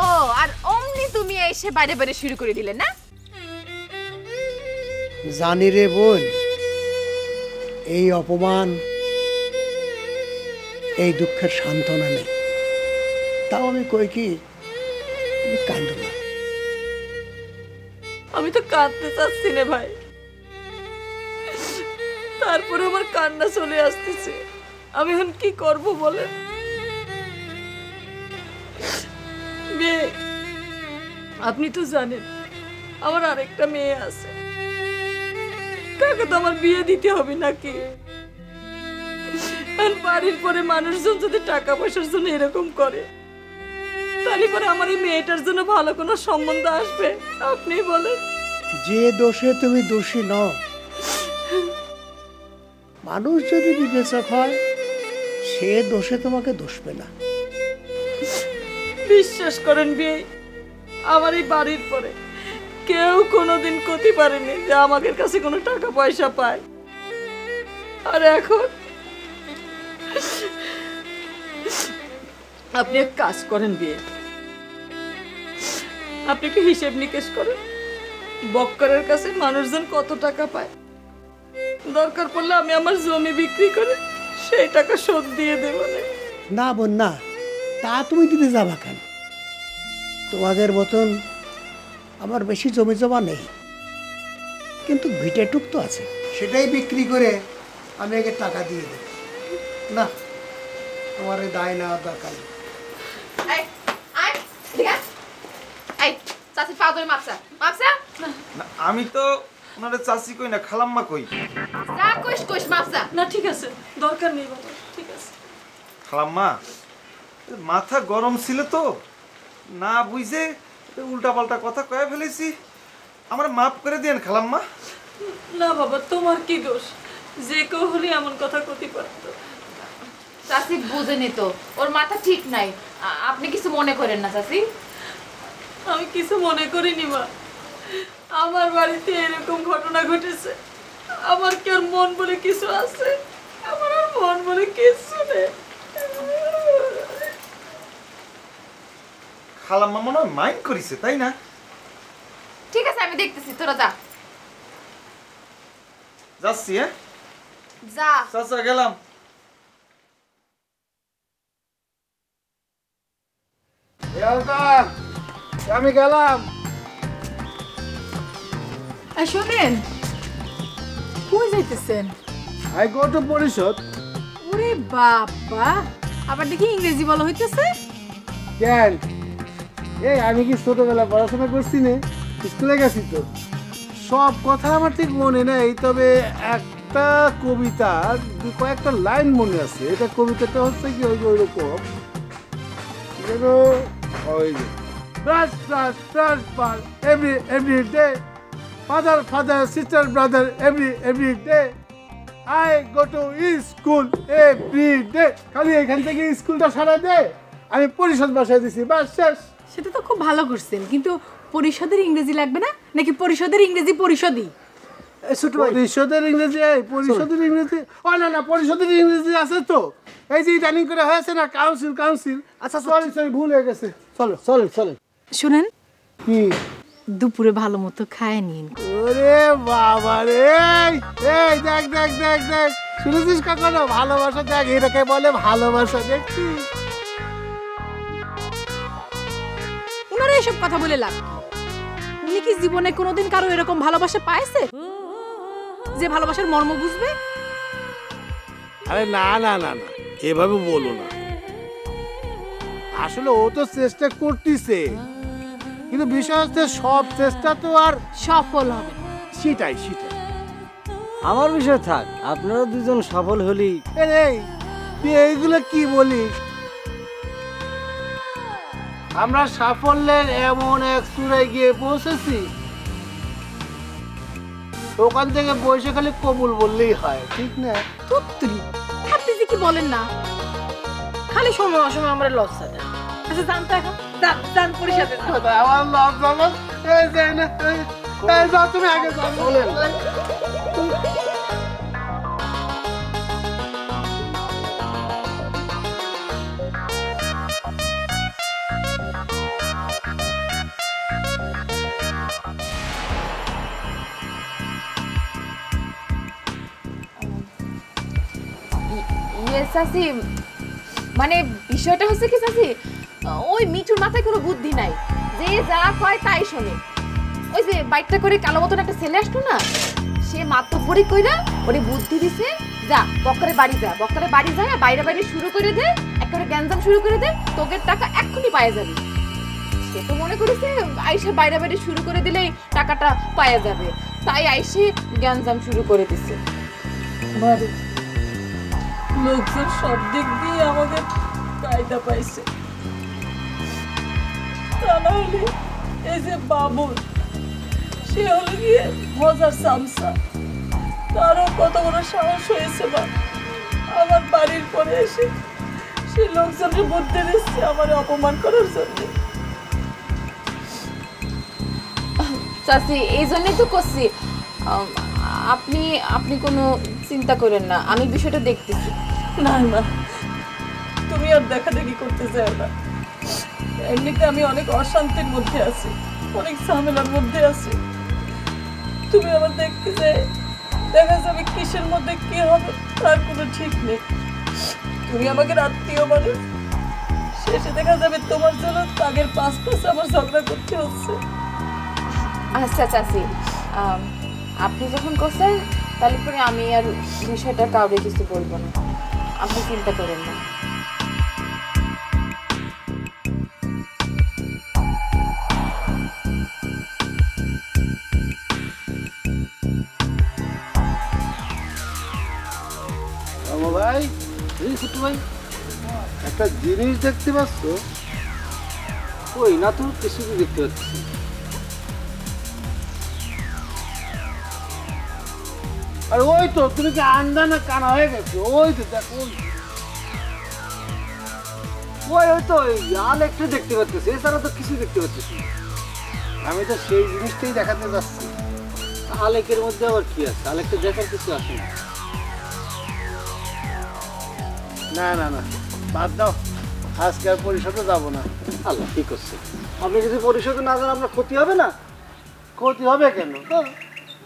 ও, আর অমনি তুমি এসে বাইরে বাইরে শুরু করে দিলে না? জানি রে বোন, এই অপমান, এই দুঃখের সান্ত্বনা নেই, তাও আমি কই কি তুমি কাঁদো না। আমি তো কাঁদতে চাচ্ছি না ভাই, তারপরে আমার কান্না চলে আসতেছে। আমি এখন কি করব বলেন? মেয়ে, আপনি তো জানেন আমার আরেকটা মেয়ে আছে, কাকে তো আমার বিয়ে দিতে হবে নাকি? বাড়ির পরে মানুষজন যদি টাকা পয়সার জন্য এরকম করে, তাহলে পরে আমার এই মেয়েটার জন্য ভালো কোনো সম্বন্ধ আসবে? আপনি বলেন। যে দোষে তুমি দোষী নও, মানুষ যদি বিবেচক হয় সে দোষে তোমাকে দোষবে না। বিশ্বাস করেন বিয়ে, আমার এই বাড়ির পরে কেউ কোনোদিন করতে পারেনি যে আমাদের কাছে কোনো টাকা পয়সা পায়। আর এখন আপনি এক কাজ করেন বিয়ে, আপনি কি হিসেব নিকেশ করেন বক্করের কাছে মানুষজন কত টাকা পায়। দরকার পড়লে আমি আমার জমি বিক্রি করে সেই টাকা শোধ দিয়ে দেবো। না বোন না, তা তুমি দিতে যাবা কেন? তোমাদের মতন আমার বেশি জমি জমা নেই, কিন্তু ভিটেটুক তো আছে, সেটাই বিক্রি করে আমি আগে টাকা দিয়ে দেব। না, তোমার এই দায় নেওয়ার দরকার নেই। আমি তো ওনারে চাচি কই না, খালাম্মা কই। না ঠিক আছে, দরকার নেই বাবা, ঠিক আছে। খালাম্মা মাথা গরম ছিল তো, না বুঝে উল্টা পাল্টা কথা কয়ে ফেলেছি, আমার মাফ করে দেন খালাম্মা। না বাবা, তোমার কি দোষ? যে কেউ হলে এমন কথা কইতে পারত। চাচি বুঝেনি তো, ওর মাথা ঠিক নাই। আপনি কিছু মনে করেন না চাচি। আমি কিছু মনে করিনি মা, আমার বাড়িতে এরকম ঘটনা ঘটেছে, আমার কি আর মন বলে কিছু আছে? আমার আর মন বলে কিছু নেই। খালাম্মা মনে হয় মাইন্ড করিছে, তাই না? ঠিক আছে, আমি দেখতেছি, তোরা যা। যাচ্ছি। হ্যাঁ যা চাচা, গেলাম। আমি গেলাম। শোনেন, কই যাইতেছেন? আই গো টু পরিষদ। ওরে বাবা, আবার দেখি ইংরেজি বলা হইতেছে কেন? এই আমি কি ছোটবেলা পড়াশোনা করছি না, স্কুলে গেছি তো। সব কথা আমার ঠিক মনে নেই, তবে একটা কবিতার কয়েকটা লাইন মনে আছে। এটা কবিতাটা হচ্ছে কি ওই যে ওইরকম ওই যে brush, brush, brush, brush, every day. Father, sister, brother, every day. I go to school every day. খালি এখান থেকে স্কুলটা সারা দে, আমি পরিষদ বাসায় দিছি, বাস শেষ। সেটা তো খুব ভালো করছেন, কিন্তু পরিষদের ইংরেজি লাগবে না নাকি? পরিষদের ইংরেজি পরিষদই। পরিষদের ইংরেজি, পরিষদের ইংরেজি, ও না না, পরিষদের ইংরেজি আছে তো, এই যে ইদানিং করে হয়েছে না, কাউন্সিল। আচ্ছা সরি, ভুল হয়ে গেছে। চলো। শুনেন, কি দুপুরে ভালো মতো খায় নিন। ওরে বাবা রে, এই দেখ, শুনেছিস কখনো ভালোবাসা? দেখ, এটাকে বলে ভালোবাসা। দেখছিস উনারা এসব কথা বলে লাভ? উনি কি জীবনে কোনোদিন কারো এরকম ভালোবাসা পাইছে যে ভালোবাসার মর্ম বুঝবে? আরে না, এভাবে বলো না। আসলে ও তো চেষ্টা করতেছে, কিন্তু বিষয় হচ্ছে সব চেষ্টা তো আর সফল হবে। সেটাই। আমার বিষয় থাক, আপনারা দুজন সফল হলেই। এই তুই এইগুলো কি বলিস? আমরা সাফল্যের এমন এক চূড়ায় গিয়ে পৌঁছেছি, ওখান থেকে বসে খালি কবুল বললেই হয়, ঠিক না? আপনি যে কি বলেন না, খালি সময় অসময় আমরা লজ্জা দেন। আচ্ছা জানতো, এখন জান পরিষদে আমার লজ্জা তুমি আগে বলেন। চাচি, মানে বিষয়টা হচ্ছে কি চাচি, ওই মিঠুর মাথায় কোনো বুদ্ধি নাই, যে যা কয় তাই শোনে। ওই যে বাইকটা করে কালো মতন একটা ছেলে আসতো না, সে মাতব্বরি কইরা ওরে বুদ্ধি দিছে, যা বক্করে বাড়ি যায় বাইরে শুরু করে দে, একেবারে গ্যাঞ্জাম শুরু করে দে, তোদের টাকা এক্ষুনি পাওয়া যাবে। সে তো মনে করেছে আইসে বাইরে শুরু করে দিলেই টাকাটা পাওয়া যাবে, তাই আইসে গ্যাঞ্জাম শুরু করে দিছে। লোকজন সব দিক দিয়ে আমাদের কায়দা পাইছে। তা না হলে এই যে বাবুল, সে হলো গিয়ে মজার চামচা, তারও কত বড় সাহস হয়েছে বা আমার বাড়ির পরে এসে সে লোকজনের মধ্যে এসছে আমার অপমান করার জন্য। চাচি এই জন্যই তো করছি। আপনি আপনি কোনো চিন্তা করেন না, আমি বিষয়টা দেখতেছি। না না, তুমি আর দেখাদেখি করতে চাও না। এমনিতে আমি অনেক অশান্তির মধ্যে আছি, অনেক ঝামেলার মধ্যে আছি। তুমি আবার দেখতে যে দেখা যাবে কিসের মধ্যে কি হবে তার কোনো ঠিক নেই। তুমি আমাকে আত্মীয় মানুষ, শেষে দেখা যাবে তোমার জন্য তাগের পাঁচ আমার ঝগড়া করতে হচ্ছে। আচ্ছা চাচি, আপনি যখন করছেন তাহলে পরে আমি আর বিষয়টা কাউকে কিছু বলবো না, আপনি চিন্তা করেন না। ভাই, ছোট ভাই, একটা জিনিস দেখতে পাচ্ছ? ওই না তো কিছু দেখতে পাচ্ছি। আর ওই তো, তুমি কি আন্দা না কানা হয়ে গেছো? ওই তো দেখো, ওই তো আল একটু দেখতে পাচ্ছি, এছাড়া তো কিছু দেখতে পাচ্ছি। আমি তো সেই জিনিসটাই দেখাতে যাচ্ছি। আলেকের মধ্যে আবার কি আছে? আলেকটা দেখার কিছু আসে না। না না না, বাদ দাও, আজকে আর পরিষদে যাবো না। আল্লাহ ঠিক করছে। আপনি যদি পরিষদে না যান আপনার ক্ষতি হবে না? ক্ষতি হবে কেন?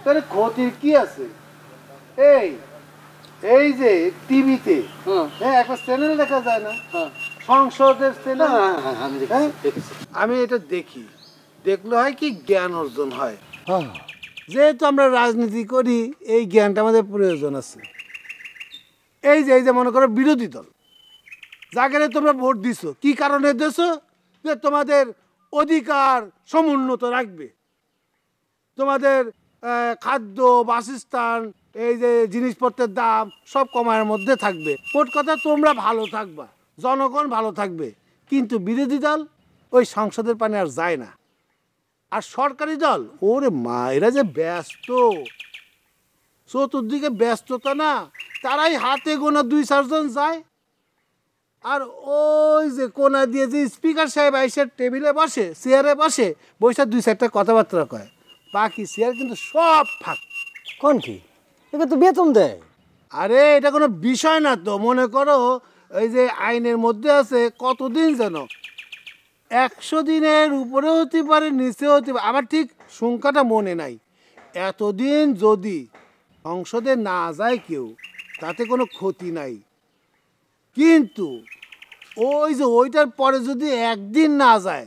তাহলে ক্ষতির কি আছে? এই এই যে টিভিতে হ্যাঁ একটা চ্যানেল দেখা যায় না, সংসদের চ্যানেল, আমি এটা দেখি, দেখলে হয় কি জ্ঞান অর্জন হয়। যেহেতু আমরা রাজনীতি করি, এই জ্ঞানটা আমাদের প্রয়োজন আছে। এই যে মনে করো বিরোধী দল, যাকে তোমরা ভোট দিছো, কি কারণে দিছো? যে তোমাদের অধিকার সমুন্নত রাখবে, তোমাদের খাদ্য, বাসস্থান, এই যে জিনিসপত্রের দাম সব কমার মধ্যে থাকবে। মোট কথা তোমরা ভালো থাকবা, জনগণ ভালো থাকবে। কিন্তু বিরোধী দল ওই সংসদের পানে আর যায় না। আর সরকারি দল, ওরে মা, এরা যে ব্যস্ত, চতুর্দিকে ব্যস্ততা না, তারাই হাতে গোনা 2-4 জন যায়। আর ওই যে কোনা দিয়ে যে স্পিকার সাহেব আইসে টেবিলে বসে, চেয়ারে বসে, বৈশা 2-4টা কথাবার্তা কয়, বাকি চেয়ার কিন্তু সব ফাঁক। কোন কি এটা তো বেতন দেয়। আরে এটা কোনো বিষয় না তো। মনে করো ওই যে আইনের মধ্যে আছে কতদিন যেন, 100 দিনের উপরে হতে পারে, নিচে হতে পারে, আমার ঠিক সংখ্যাটা মনে নাই। এতদিন যদি সংসদে না যায় কেউ, তাতে কোনো ক্ষতি নাই। কিন্তু ওই যে ওইটার পরে যদি একদিন না যায়,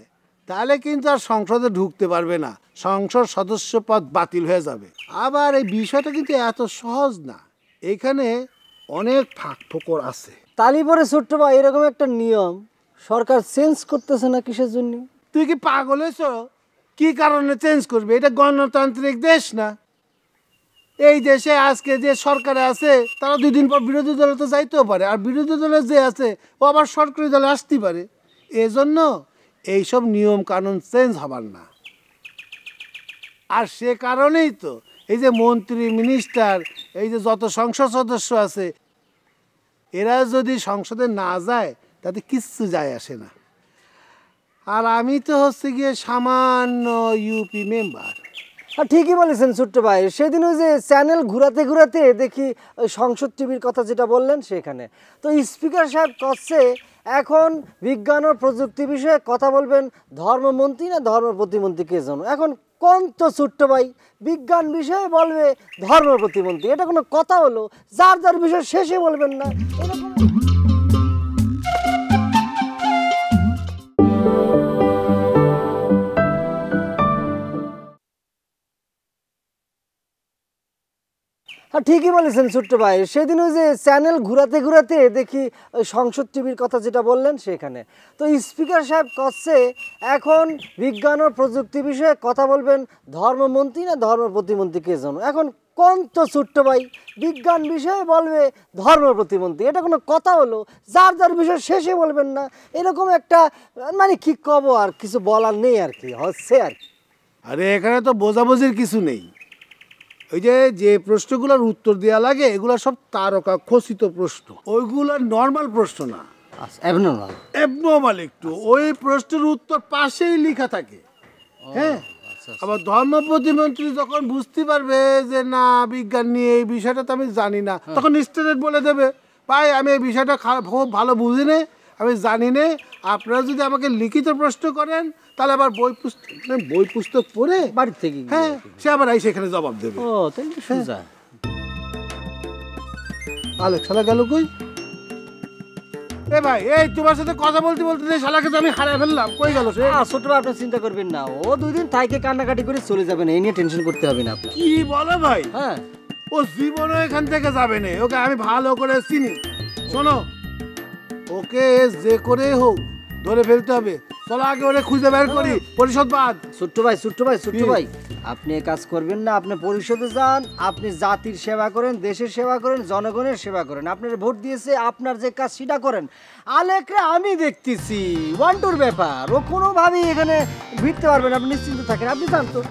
তাহলে কিন্তু আর সংসদে ঢুকতে পারবে না, সংসদ সদস্য পদ বাতিল হয়ে যাবে। আবার এই বিষয়টা কিন্তু এত সহজ না, এখানে অনেক ফাঁক ফোকর আছে। তালি পরে ছোট্ট ভাই, এরকম একটা নিয়ম সরকার চেঞ্জ করতেছে না কিসের জন্য? তুই কি পাগল হয়েছ? কি কারণে চেঞ্জ করবে? এটা গণতান্ত্রিক দেশ না। এই দেশে আজকে যে সরকারে আছে, তারা 2 দিন পর বিরোধী দলে তো যাইতেও পারে, আর বিরোধী দলে যে আছে ও আবার সরকারি দলে আসতে পারে। এজন্য এইসব নিয়ম কানুন চেঞ্জ হবার না। আর সে কারণেই তো এই যে মন্ত্রী, মিনিস্টার, এই যে যত সংসদ সদস্য আছে, এরা যদি সংসদে না যায় তাতে কিচ্ছু যায় আসে না। আর আমি তো হচ্ছে গিয়ে সামান্য ইউপি মেম্বার। আর ঠিকই বলেছেন ছোট্ট ভাই, সেদিন ওই যে চ্যানেল ঘুরাতে ঘুরাতে দেখি ওই সংসদ টিভির কথা যেটা বললেন সেখানে তো স্পিকার সাহেব কচ্ছে এখন বিজ্ঞান ও প্রযুক্তি বিষয়ে কথা বলবেন ধর্মমন্ত্রী না ধর্ম প্রতিমন্ত্রী কে জানো। এখন কোন তো ছোট্ট ভাই, বিজ্ঞান বিষয়ে বলবে ধর্ম প্রতিমন্ত্রী, এটা কোনো কথা হলো? যার যার বিষয় শেষে বলবেন না, এরকম। হ্যাঁ ঠিকই বলেছেন ছোট্ট ভাই, সেদিন ওই যে চ্যানেল ঘুরাতে ঘুরাতে দেখি ওই সংসদ টিভির কথা যেটা বললেন সেখানে তো স্পিকার সাহেব কচ্ছে এখন বিজ্ঞান ও প্রযুক্তি বিষয়ে কথা বলবেন ধর্মমন্ত্রী না ধর্ম প্রতিমন্ত্রী কে জানো। এখন কোন তো ছোট্ট ভাই বিজ্ঞান বিষয়ে বলবে ধর্ম প্রতিমন্ত্রী, এটা কোনো কথা হলো? যার যার বিষয় শেষে বলবেন না, এরকম একটা মানে কি কব, আর কিছু বলার নেই আর কি হচ্ছে আর কি। আরে এখানে তো বোঝাবুঝির কিছু নেই, ওই যে প্রশ্নগুলোর উত্তর দেওয়া লাগে এগুলো সব তারকা খচিত প্রশ্ন, ওইগুলো নর্মাল প্রশ্ন না, অ্যাবনর্মাল একটু। ওই প্রশ্নের উত্তর পাশেই লেখা থাকে। হ্যাঁ, আবার ধর্ম প্রতিমন্ত্রী যখন বুঝতে পারবে যে না বিজ্ঞান নিয়ে এই বিষয়টা তো আমি জানি না, তখন স্ট্রেট বলে দেবে ভাই আমি এই বিষয়টা খুব ভালো বুঝি নে, আমি জানি নে, আপনারা যদি আমাকে লিখিত প্রশ্ন করেন তাহলে আবার বই পুস্তক পড়ে বাড়ি থেকে হ্যাঁ সে আবার এই সেখানে জবাব দেবে। ও তাই সোজা। শালা গেল কই? এ ভাই এই তোমার সাথে কথা বলতে বলতে শালাকে তো আমি হারিয়ে ফেললাম, কই গেল সে? ছোট ভাই আপনি চিন্তা করবেন না, ও 2 দিন থাইকে কান্নাকাটি করে চলে যাবেন, এই নিয়ে টেনশন করতে হবে না আপনার। কি বলো ভাই? হ্যাঁ ও জীবনও এখান থেকে যাবে না, ওকে আমি ভালো করে চিনি। শোনো, ওকে যে করে হোক ধরে ফেলতে হবে, চলো আগে ওরে খুঁজে বের করি, পরিশোধ বাদ। ছোট্ট ভাই আপনি কাজ করবেন না, আপনি পরিষদে যান, আপনি জাতির সেবা করেন, দেশের সেবা করেন, জনগণের সেবা করেন, আপনার ভোট দিয়েছে, আপনার যে কাজ সেটা করেন। আলেকরে আমি দেখতেছি 1-2 ব্যাপার, ও কোনোভাবেই এখানে ভিড়তে পারবেন, আপনি নিশ্চিন্ত থাকেন, আপনি জান তো।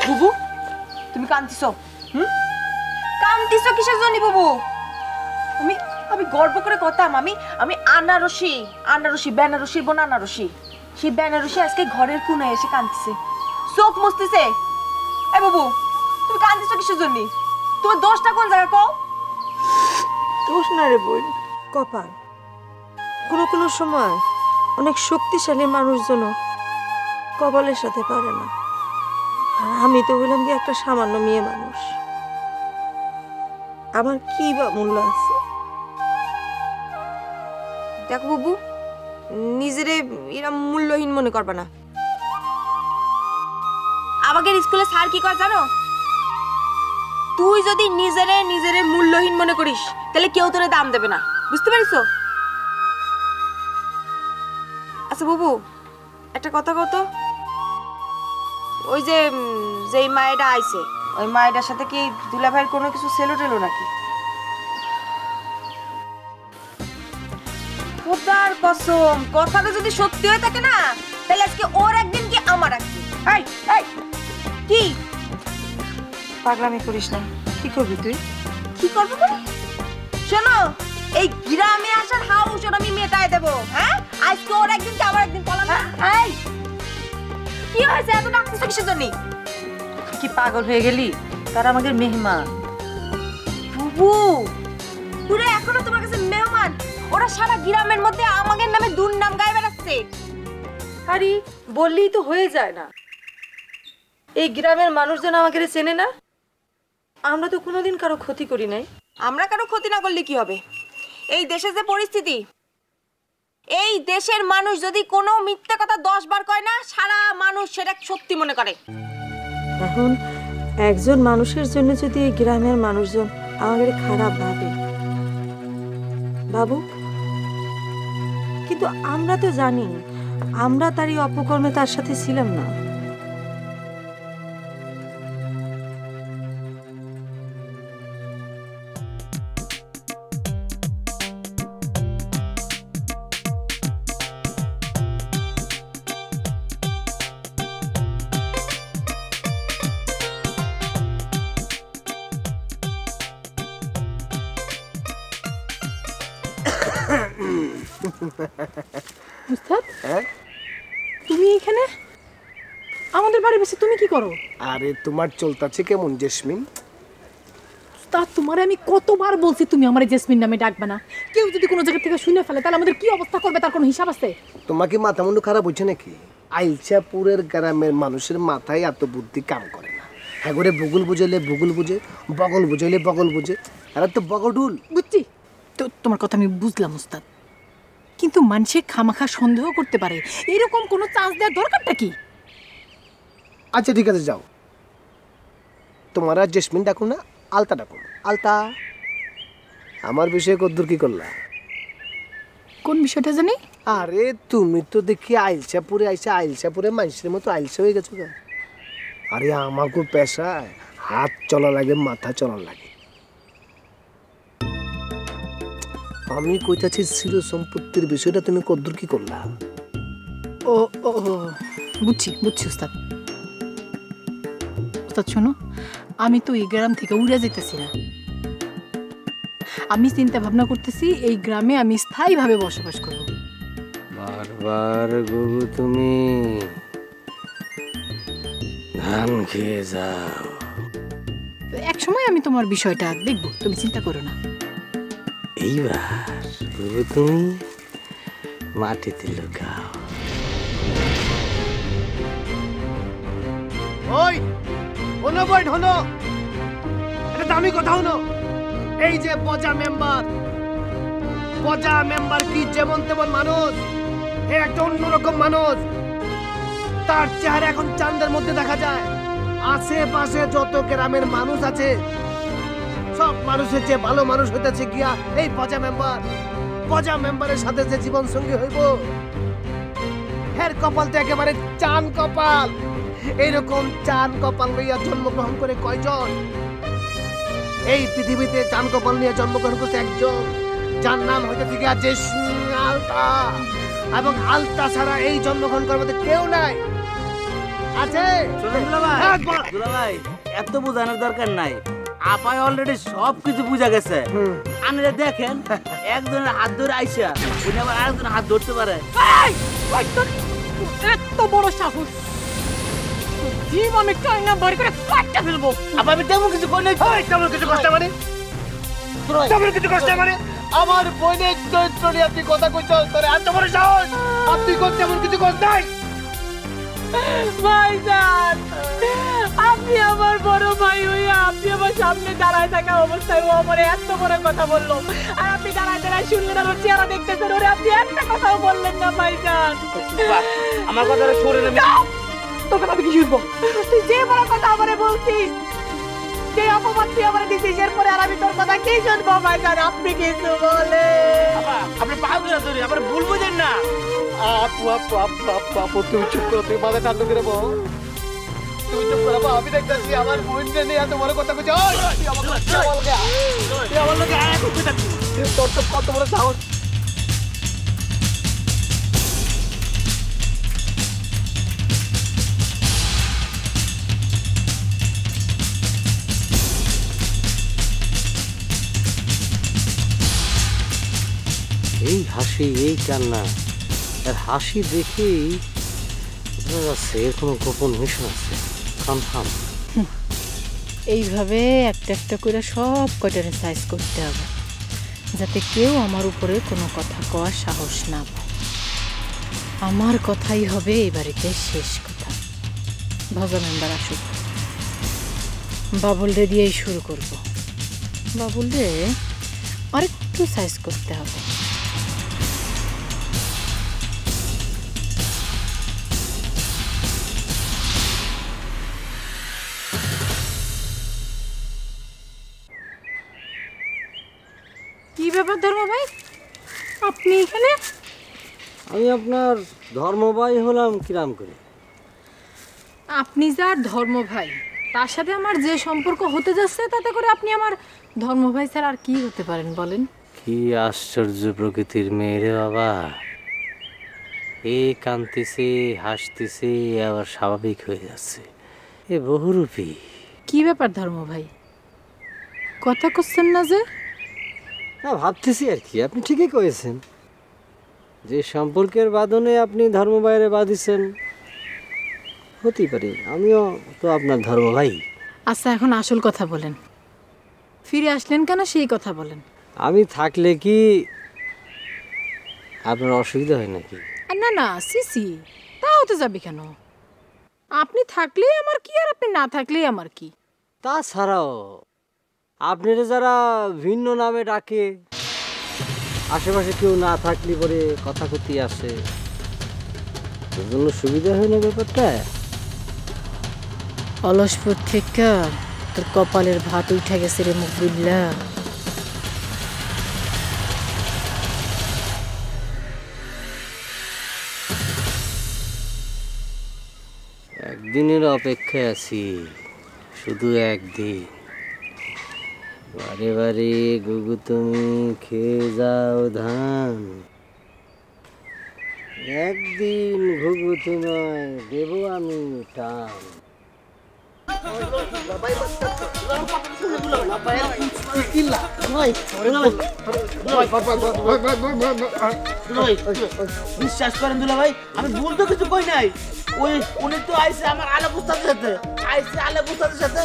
বুবু তুমি কাঁদতিছো? কাঁদতিছো কিসের জন্য বুবু? আমি গর্ব করে কথা আমি আনারসি বেনারসির বোন আনারসি, সেই বেনারসি আজকে ঘরের কোনায় এসে কাঁদতেছে, চোখ মুছতেছে। এ বুবু তুমি কাঁদতিছো কিসের জন্য? তোমার দোষটা কোন জায়গা কও? দোষ না রে বোন, কপাল। কোনো সময় অনেক শক্তিশালী মানুষজন কপালের সাথে পারে না, আর আমি তো বললাম যে একটা সামান্য মেয়ে মানুষ, আমার কি বা মূল্য আছে? দেখো বুবু, নিজেরে এরা মূল্যহীন মনে করবা না। আমাদের স্কুলে স্যার কি কয় জানো? তুই যদি নিজেরে মূল্যহীন মনে করিস তাহলে কেউ তোরে দাম দেবে না, বুঝতে পারিস? আচ্ছা বুবু একটা কথা কত, ওই যে মায়েরা আইছে ওই মায়েরার সাথে কি দুলা ভাইয়ের কোনো কিছু সেলো টেলো নাকি? খোদার কসম কথাটা যদি সত্যি হয়ে থাকে না তাহলে আজকে ওর একদিন কি আমার একদিন। এই এই কি পাগলামি করিস না, কি করবি তুই? কি করবো মানে? শোনো, এই গ্রামে আসার হাউস আমি মেটায় দেবো। হ্যাঁ আজকে ওর একদিন কি আমার একদিন বলা না? এই কি হয়েছে এত ডাকতেছো কিসের জন্য? কি পাগল হয়ে গেলি? তারা আমাদের মেহমান। বুবু পুরো এখনো তোমার কাছে মেহমান? ওরা সারা গ্রামের মধ্যে আমাদের নামে দুর্নাম গায়ে বেড়াচ্ছে। আরে বললেই তো হয়ে যায় না, এই গ্রামের মানুষজন আমাকে চেনে না, আমরা তো কোনোদিন কারো ক্ষতি করি নাই। আমরা কারো ক্ষতি না করলে কি হবে? এই দেশের যে পরিস্থিতি, এই দেশের মানুষ যদি কোনো মিথ্যে কথা 10 বার কয় না, সারা মানুষ সেটা সত্যি মনে করে। এখন একজন মানুষের জন্য যদি এই গ্রামের মানুষজন আমাদের খারাপ ভাবে, বাবু কিন্তু কিন্তু আমরা তো জানি আমরা তার এই অপকর্মে তার সাথে ছিলাম না। উস্তাদ তুমি এখানে আমাদের বাড়ি বসে তুমি কি করো? আরে তোমার চলতেছে কেমন জেসমিন? উস্তাদ তোমারে আমি কতবার বলছি তুমি আমারে জেসমিন নামে ডাকবে না। কেউ যদি কোনো জায়গা থেকে শুনে ফেলে তাহলে আমাদের কি অবস্থা করবে তার কোনো হিসাব আছে? তোমাকে মাথা মুন্ডু খারাপ হচ্ছে নাকি? আইলচাপুরের গ্রামের মানুষের মাথায় এত বুদ্ধি কাম করে না। হ্যাঁ করে ভূগোল বুঝাইলে ভূগোল বুঝে, বগল বুঝাইলে বগল বুঝে, আর তো বগডুল। বুঝছি তো, তোমার কথা আমি বুঝলাম উস্তাদ, কিন্তু মানুষে খামাখা সন্দেহ করতে পারে, এরকম কোনো চান্স দেওয়ার দরকারটা কি? আচ্ছা ঠিক আছে যাও, তোমার আর জেসমিন ডাকুন না, আলতা ডাকুন। আলতা, আমার বিষয়ে কদ্দুর কি করলা? কোন বিষয়টা জানি? আরে তুমি তো দেখি আইলসাপুরে আইসা আইলসাপুরে মানুষের মতো আইলসা হয়ে গেছো। আরে আমাকে পেশায় হাত চলা লাগে, মাথা চলা লাগে। আমি কইতাছি ছিল সম্পত্তির বিষয়টা তুমি কদ্দুর কি করলা? ও ও বুঝছি বুঝছি উস্তাদ। উস্তাদ শোনো, আমি তো এই গ্রাম থেকে উড়ে যেতেছি না। আমি চিন্তা ভাবনা করতেছি এই গ্রামে আমি স্থায়ীভাবে বসবাস করব। বারবার গুগু তুমি ধান খেয়ে যাও। এক সময় আমি তোমার বিষয়টা দেখব, তুমি চিন্তা করো না। এইবার গুগু তুমি মাটিতে লুকাও। ওই হলো বই হলো, এটা দামি কথা হলো। এই যে বজা মেম্বার কি যেমন তেমন মানুষ, এ একটা অন্যরকম মানুষ। তার চেহারা এখন চাঁদের মধ্যে দেখা যায়। আশেপাশে যত গ্রামের মানুষ আছে সব মানুষের চেয়ে ভালো মানুষ হইতেছে গিয়া এই বজা মেম্বারের সাথে যে জীবন সঙ্গী হইব, হের কপালটা একেবারে চান কপাল। এইরকম চান কপাল লইয়া জন্মগ্রহণ করে কয়জন? এই পৃথিবীতে চান কপাল নিয়ে জন্মগ্রহণ করছে একজন, যার নাম হইতেছে গিয়া জেসমিন আলতা। এবং আলতা ছাড়া এই জন্মগ্রহণ করার মধ্যে কেউ নাই। আছে দুলাভাই, এত বোঝানোর দরকার নাই। আপায় অলরেডি সবকিছু বুঝা গেছে। আপনারা দেখেন, একজনের হাত ধরে আইসা উনি আবার আরেকজনের হাত ধরতে পারে। এত বড় সাহস! জীবনে টাইনা বার করে কাটতে ফেলবো। আপা আমি তেমন কিছু কই নাই। তেমন কিছু কষ্ট মানে? তেমন কিছু কষ্ট মানে? আমার বোনের চরিত্র নিয়ে আপনি কথা কইছ, তোরে এত বড় সাহস! আপনি কোন তেমন কিছু কষ্ট নাই? ভাইজান, আপনি আমার বড় ভাই হইয়া আপনি আমার সামনে দাঁড়ায় থাকা অবস্থায় ও আমার এত বড় কথা বললো, আর আপনি দাঁড়ায় দাঁড়ায় শুনলেন, আমার চেহারা দেখতেছেন, ওরে আপনি একটা কথাও বললেন না। ভাইজান আমার কথাটা সরে নেবে। তোর কথা আমি কি শুনবো? তুই যে বড় কথা আমারে বলছিস, যে অপমান তুই আমারে দিছিস, এরপরে আর আমি তোর কথা কি শুনবো? ভাইজান আপনি কিছু বলে। আপনি পাগল ধরে আবার ভুল বুঝেন না। আপু তুমি চুপ করো, তুমি মাথা ঠান্ডা করে বল। তুমি চুপ করো, আমি দেখতেছি আমার বোনকে নিয়ে এত বড় কথা কইছ। আমার লোকে আয়া করতে থাকি, তোর তো কত বড় সাহস! এই হাসি, এই কান্না, আর হাসি দেখেই বোঝা যাচ্ছে এর কোনো গোপন মিশন আছে, কনফার্ম। এইভাবে একটা একটা করে সব কয়টারে সাইজ করতে হবে, যাতে কেউ আমার উপরে কোনো কথা কওয়ার সাহস না পায়। আমার কথাই হবে এই বাড়িতে শেষ কথা। ভজা মেম্বার আসুক, বাবুল রে দিয়েই শুরু করব। বাবুল রে আরেকটু সাইজ করতে হবে। কি ব্যাপার ধর্ম ভাই, আপনি এখানে? আমি আপনার ধর্ম ভাই হলাম কিরাম করে? আপনি যার ধর্ম ভাই, তার সাথে আমার যে সম্পর্ক হতে যাচ্ছে তাতে করে আপনি আমার ধর্ম ভাই ছাড়া আর কি হতে পারেন বলেন? কি আশ্চর্য প্রকৃতির মেয়ে রে বাবা, এ কাঁদতেছে হাসতেছে আবার স্বাভাবিক হয়ে যাচ্ছে, এ বহুরূপী। কি ব্যাপার ধর্ম ভাই, কথা করছেন না যে? না, ভাবতেছি আর কি। আপনি ঠিকই কয়েছেন, যে সম্পর্কের বাঁধনে আপনি ধর্ম ভাইরে বাঁধিছেন, হতেই পারে আমিও তো আপনার ধর্ম ভাই। আচ্ছা, এখন আসল কথা বলেন, ফিরে আসলেন কেন সেই কথা বলেন। আমি থাকলে কি আপনার অসুবিধা হয় নাকি? না না, সিসি, তা হতে যাবে কেন? আপনি থাকলেই আমার কি, আর আপনি না থাকলেই আমার কি। তাছাড়াও আপনারা যারা ভিন্ন নামে ডাকে, আশেপাশে কেউ না থাকলে পরে কথা করতে আসে, ওর জন্য সুবিধা হয় না ব্যাপারটা? অলসপুর থেকে তোর কপালের ভাত উঠে গেছে রে মুখবিল্লা। একদিনের অপেক্ষায় আছি, শুধু একদিন। বারে বারে গুগু তুমি খেয়ে যাও ধান, একদিন ঘুঘু তোমায় দেবো আমি টান। বিশ্বাস করেন দুলা ভাই, আমি ভুল তো কিছু কই নাই। ওই উনি তো আইছে আমার আলেপ উস্তাদের সাথে, আইছে আলেপ উস্তাদের সাথে,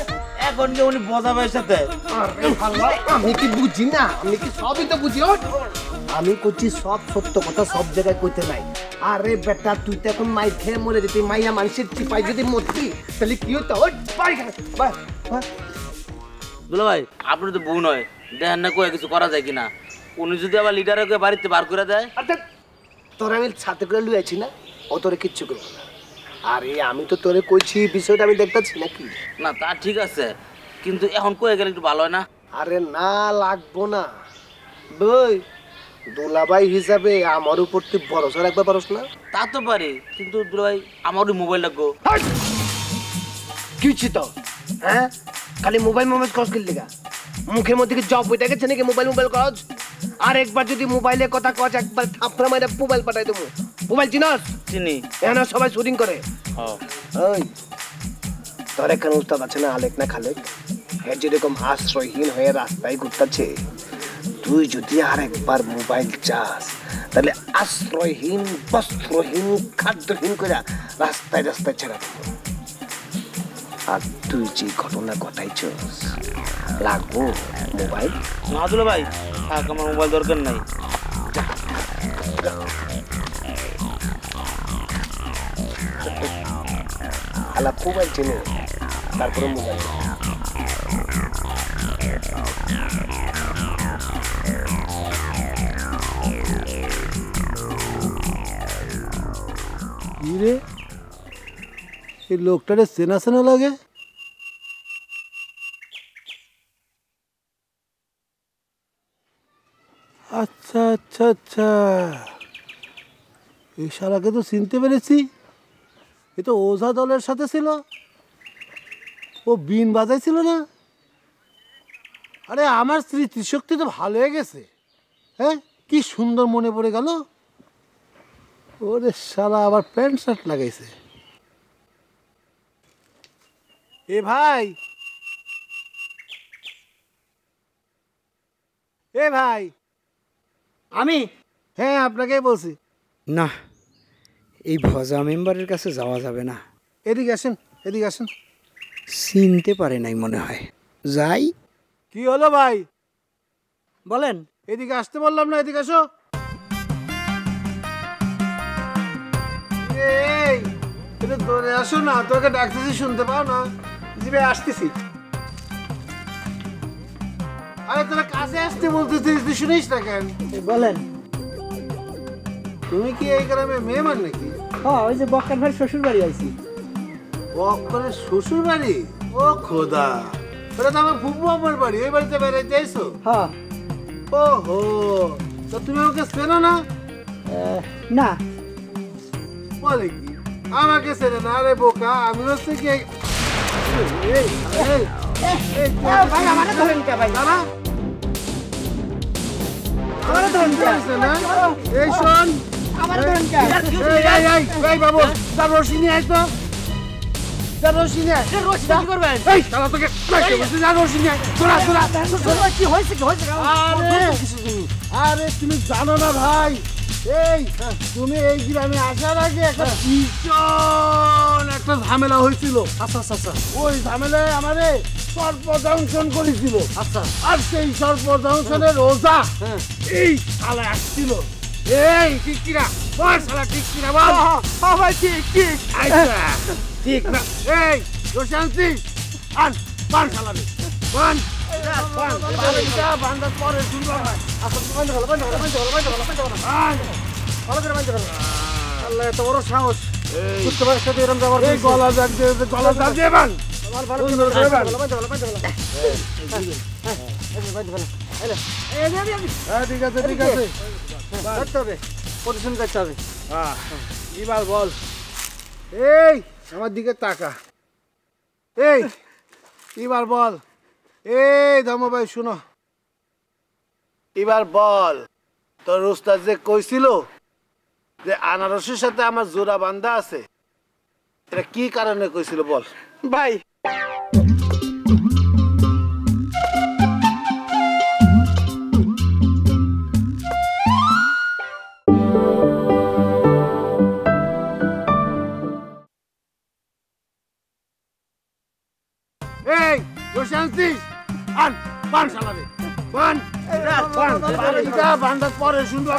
এখন গিয়ে উনি বজা ভাইয়ের সাথে। আমি কি বুঝি না? আমি কি সবই তো বুঝি। আমি করছি সব সত্য কথা, সব জায়গায় কইতে নাই। আরে বেটা, তুই তো এখন মাই খেয়ে মরে যেতি, মাইয়া মানুষের চিপাই যদি মরতি তাহলে কি হতো? দুলা ভাই, আপনি তো বউ নয়, দেখেন না কয়ে কিছু করা যায় কিনা। উনি যদি আবার লিডারকে বাড়িতে বার করে দেয়, তোর আমি ছাতে করে লুয়েছি না, ও তোরে কিচ্ছু করবো না। আরে আমি তো তোরে কইছি, বিষয়টা আমি দেখতেছি নাকি? না তা ঠিক আছে, কিন্তু এখন কয়ে গেলে একটু ভালো হয় না? আরে না, লাগবো না বই। দুলাভাই হিসাবে আমার উপর তুই ভরসা রাখতে পারস না? তা তো পারি, কিন্তু দুলা ভাই আমার ওই মোবাইল লাগবো। কি তো হ্যাঁ, খালি মোবাইল মোবাইল কস কিল লিগা? মুখের মধ্যে কি জব বইটা গেছে নাকি মোবাইল মোবাইল কস? আর একবার যদি মোবাইলের কথা কস, একবার থাপড়া মাইরা মোবাইল পাঠাই দেবো। মোবাইল চিনস? চিনি। এখানে সবাই শুটিং করে। ওই তোর এখানে উস্তাদ আছে না, আলেক না খালেক, হ্যাঁ যেরকম আশ্রয়হীন হয়ে রাস্তায় ঘুরতেছে, তুই যদি আর একবার মোবাইল চাস তাহলে আশ্রয়হীন, বস্ত্রহীন, খাদ্যহীন করে রাস্তায় রাস্তায় ছেড়ে দেবো। আর তুই যে ঘটনা ঘটাইছস, লাগবো মোবাইল? না দুলা ভাই, আমার মোবাইল দরকার নাই। আলাপ মোবাইল চেনে, তারপরে মোবাইল। রে এই লোকটারে চেনা চেনা লাগে। আচ্ছা আচ্ছা আচ্ছা, এই শালাকে তো চিনতে পেরেছি। এ তো ওঝা দলের সাথে ছিল, ও বিন বাজাইছিল না? আরে আমার স্মৃতিশক্তি তো ভালো হয়ে গেছে। হ্যাঁ, কি সুন্দর মনে পড়ে গেল। ওরে শালা আবার প্যান্ট শার্ট লাগাইছে। এ ভাই, এ ভাই, আমি? হ্যাঁ, আপনাকেই বলছি। না, এই ভজা মেম্বারের কাছে যাওয়া যাবে না। এদিকে আসেন, এদিকে আসেন। চিনতে পারে নাই মনে হয়, যাই। কি হলো ভাই? বলেন। এদিকে আসতে বললাম না, এদিকে আসো। এই এটা তোরে আসো না, তোকে ডাকতেছি, শুনতে পাও না? জি ভাই, আসতেছি। আরে তোরা কাছে আসতে বলতেছিস, তুই শুনিস না কেন? বলেন। তুমি কি এই গ্রামে মেহমান নাকি? হ্যাঁ, ওই যে বক্কার ভাই শ্বশুর বাড়ি আইছি। বক্করের শ্বশুর বাড়ি? ও খোদা, ওটা তো আমার ফুফু আমার বাড়ি। এই বাড়িতে বেড়াইতে আইছো? হ্যাঁ। ও হো, তো তুমি ওকে চেনো না? না, বলে কি আমাকে ছেড়ে না রে বোকা আমি হচ্ছে কি ভাই আমারে ধরেন কে ভাই দাঁড়া আমারে ধরেন কে এই শোন আমারে ধরেন কে এই বাবু তার রশি নিয়ে আস তো তার রশি নিয়ে আস রশি কি করবেন এই শালা তোকে কইতে বলছি যা রশি নিয়ে তোরা কি হয়েছে আরে তুমি জানো না ভাই এই তুমি এই গ্রামে আসার আগে একটা ভীষণ একটা ঝামেলা হয়েছিল আচ্ছা আচ্ছা আচ্ছা ওই ঝামেলায় আমারে সর্পদংশন করেছিল আচ্ছা আর সেই সর্পদংশনের ওঝা এই শালা আসছিল এই ঠিক কিনা বল শালা ঠিক কিনা বল ভাই ঠিক ঠিক আচ্ছা ঠিক না এই রোশান্তি আর পান শালা রে পান বান্দার পরে শুনবো আল্লাহ এত বড় সাহস বুঝতে পারছ সাথে এরকম ব্যবহার এই গলা জাগ দিয়ে বান ঠিক আছে ঠিক আছে যাইতে হবে পজিশন যাইতে হবে এবার বল এই আমার দিকে তাকা এই এবার বল এই ধর্ম ভাই শুনো এবার বল তোর উস্তাদ যে কইছিল যে আনারসের সাথে আমার জোড়া বান্ধা আছে এটা কি কারণে কইছিল বল ভাই এই রোশান্তি আর পান শালারে পান এটা বান্দার পরে শুনবো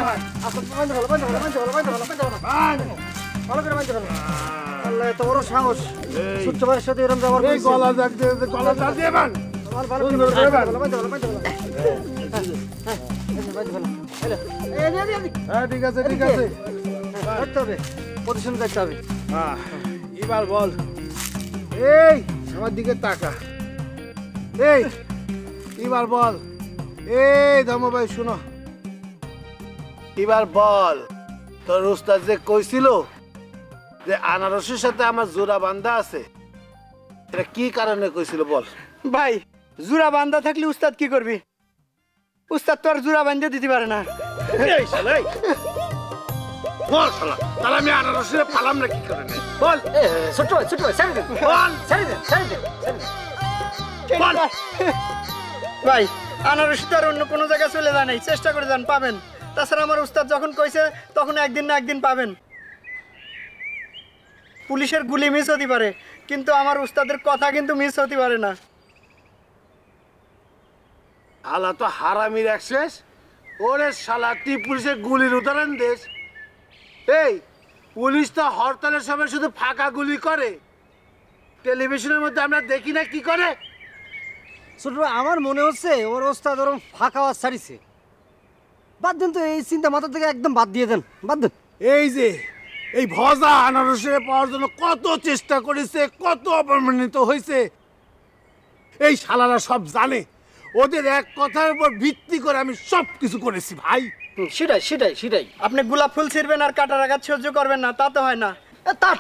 আল্লাহ এত বড় সাহস ছোট্ট ভাইয়ের সাথে এরকম ব্যবহার এই গলা জাগ দিয়ে বান ঠিক আছে ঠিক আছে যাইতে হবে পজিশন যাইতে হবে এবার বল এই আমার দিকে তাকা এই এবার বল এই ধর্ম ভাই শুনো এবার বল তোর উস্তাদ যে কইছিল যে আনারসের সাথে আমার জোড়া বান্ধা আছে এটা কি কারণে কইছিল বল ভাই জুরা বান্ধা থাকলে উস্তাদ কি করবি উস্তাদ তো আর জুরা বান্ধা দিতে পারে না এই শালা বল শালা তাহলে আমি আনারসের পালাম না কি করে বল ছোট্ট ভাই ছেড়ে দেন বল ছেড়ে দেন ভাই আনারস তো আর অন্য কোনো জায়গায় চলে যায় নাই চেষ্টা করে যান পাবেন তাছাড়া আমার উস্তাদ যখন কইছে তখন একদিন না একদিন পাবেন পুলিশের গুলি মিস হতে পারে কিন্তু আমার উস্তাদের কথা কিন্তু মিস হতে পারে না শালা তো হারামির অ্যাক্সেস ওরে শালা তুই পুলিশের গুলির উদাহরণ দেশ এই পুলিশ তো হরতালের সময় শুধু ফাঁকা গুলি করে টেলিভিশনের মধ্যে আমরা দেখি না কি করে ছোট ভাই আমার মনে হচ্ছে ওর ওস্তাদ ওরকম ফাঁকা আওয়াজ ছাড়িছে বাদ দেন তো এই চিন্তা মাথা থেকে একদম বাদ দিয়ে দেন বাদ দেন এই যে এই ভজা আনারসে পাওয়ার জন্য কত চেষ্টা করেছে কত অপমানিত হয়েছে এই শালারা সব জানে ওদের এক কথার উপর ভিত্তি করে আমি সব কিছু করেছি ভাই সেটাই আপনি গোলাপ ফুল ছিঁড়বেন আর কাটার আঘাত সহ্য করবেন না তা তো হয় না তা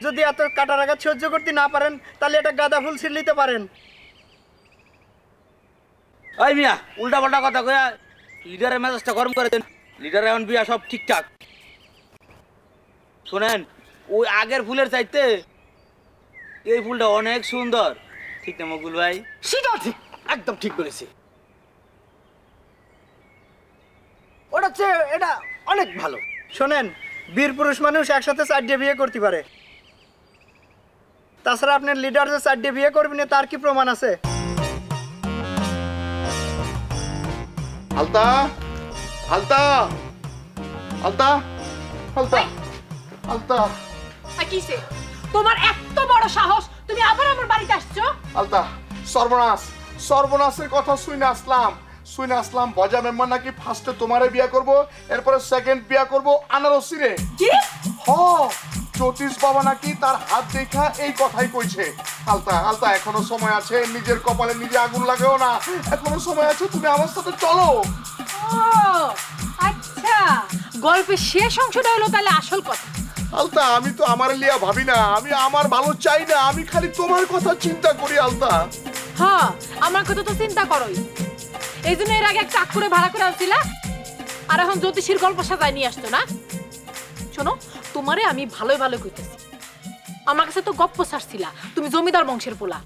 যদি এত কাটার আঘাত সহ্য করতে না পারেন তাহলে এটা গাঁদা ফুল ছিঁড়ে নিতে পারেন ওই মিয়া উল্টা পাল্টা কথা কয়া লিডারের মেজাজটা গরম করে দেন লিডারের এখন বিয়া সব ঠিকঠাক শোনেন ওই আগের ফুলের চাইতে এই ফুলটা অনেক সুন্দর ঠিক না মকুল ভাই সেটাও ঠিক একদম ঠিক বলেছি ওটা চেয়ে এটা অনেক ভালো শোনেন বীর পুরুষ মানুষ একসাথে 4টে বিয়ে করতে পারে তাছাড়া আপনার লিডার যে 4টে বিয়ে করবেন তার কি প্রমাণ আছে আলতা আলতা আলতা আলতা আলতা কিসে তোমার এত বড় সাহস তুমি আবার আমার বাড়িতে আসছো আলতা সর্বনাশের কথা শুনে আসলাম বজা মেম্বার নাকি ফার্স্টে তোমারে বিয়া করব এরপরে সেকেন্ড বিয়া করব আনারসি রে কি জ্যোতিষ বাবা নাকি তার হাত দেখা এই কথাই কইছে আলতা এখনো সময় আছে নিজের কপালে নিজে আগুন লাগাও না এখনো সময় আছে তুমি আমার সাথে চলো আচ্ছা গল্পের শেষ অংশটা হলো তাহলে আসল কথা। আলতা আমি তো আমার লিয়া ভাবি না, আমি আমার ভালো চাই না, আমি খালি তোমার কথা চিন্তা করি আলতা। হ্যাঁ আমার কথা তো চিন্তা করোই, এই জন্য এর আগে একটা টাক করে ভাড়া করে আনছিলা, আর এখন জ্যোতিষীর গল্প সাজায় নিয়ে আসতো না। শোনো তোমারে আমি ভালোই ভালো কইতেছি, আমার কাছে তো গপ্প ছাড়ছিলা তুমি জমিদার বংশের পোলা,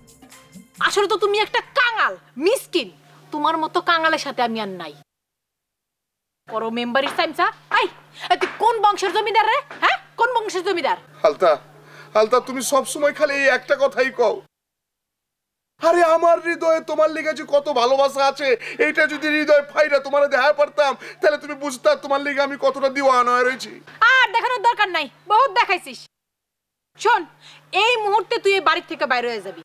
আসলে তো তুমি একটা কাঙাল মিসকিন, তোমার মতো কাঙালের সাথে আমি আর নাই। করো মেম্বারের সাইমসা, আই তুই কোন বংশের জমিদার রে? হ্যাঁ কোন বংশের জমিদার? আলতা আলতা তুমি সব সময় খালি এই একটা কথাই কও। আরে আমার হৃদয়ে তোমার লিগে যে কত ভালোবাসা আছে, এইটা যদি হৃদয় ফাইরা তোমার দেখা পারতাম তাহলে তুমি বুঝতা তোমার লিগে আমি কতটা দিওয়ানা হয়ে রয়েছি। আর দেখানোর দরকার নাই, বহুত দেখাইছিস। শোন এই মুহূর্তে তুই এই বাড়ি থেকে বাইরে হয়ে যাবি,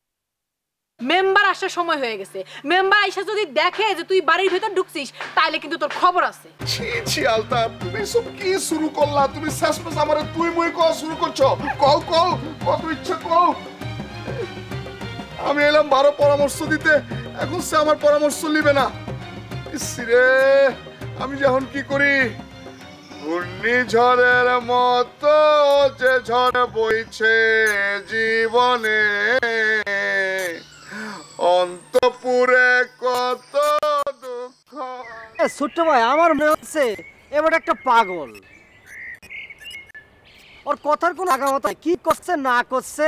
মেম্বার আসার সময় হয়ে গেছে। মেম্বার আইসা যদি দেখে যে তুই বাড়ির ভেতর ঢুকছিস তাহলে কিন্তু তোর খবর আছে। ছি ছি আলতা তুমি সব কি শুরু করলা? তুমি শেষমেশ আমারে তুই মুই কও শুরু করছো। কও কও কত ইচ্ছা কও। আমি এলাম 12 পরামর্শ দিতে, এখন সে আমার পরামর্শ নিবে না। ইসরে আমি যখন কি করি? ঘূর্ণিঝড়ের মতো যে ঝড় বইছে জীবনে, অন্তপুরে কত দুঃখ। ছোট্ট ভাই আমার মনে হচ্ছে এবার একটা পাগল, ওর কথার কোনো আগামতা কি করছে না করছে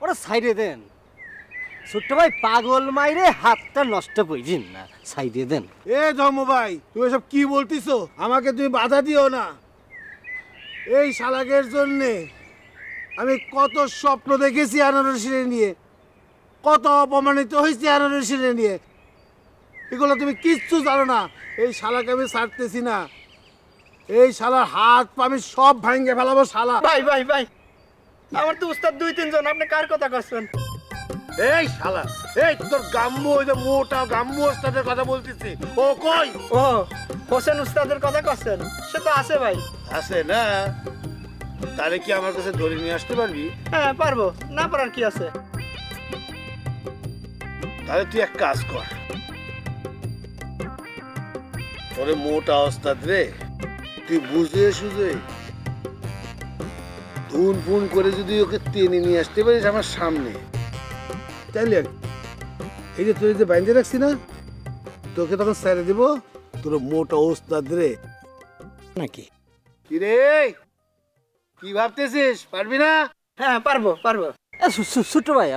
ওরা সাইডে দেন। ছোট্ট ভাই পাগল মাইরে হাতটা নষ্ট করিস না, সাইডে দেন। এ ধর্ম ভাই তুমি সব কি বলতিছো? আমাকে তুমি বাধা দিও না। এই শালাকের জন্যে আমি কত স্বপ্ন দেখেছি আনারসিরে নিয়ে, কত অপমানিত হয়েছি আনারসিরে নিয়ে, এগুলো তুমি কিচ্ছু জানো না। এই শালাকে আমি ছাড়তেছি না, এই শালার হাত পা আমি সব ভাঙে ফেলাবো। শালা ভাই ভাই ভাই আমার তো উস্তাদ 2-3 জন, আপনি কার কথা করছেন? এই শালা এই তোর গাম্মু, ওই যে মোটা গাম্মু ওস্তাদের কথা বলতেছি। ও কই? ও হোসেন উস্তাদের কথা করছেন? সে তো আছে ভাই। আছে না? তাহলে কি আমার কাছে ধরে নিয়ে আসতে পারবি? হ্যাঁ পারবো, না পারার কি আছে। তাহলে তুই এক কাজ কর, তোরে মোটা ওস্তাদ রে তুই বুঝে সুঝে ধুন ফুন করে যদি ওকে টেনে নিয়ে আসতে পারিস আমার সামনে, তাইলে এই যে তুই যে বাইন্ধে রাখছি না, তোকে তখন ছেড়ে দিব। তোর মোটা ওস্তাদ রে নাকি কি রে? কি ভাবতেছিস? পারবি না? হ্যাঁ পারবো পারবো। ছোট্ট ভাই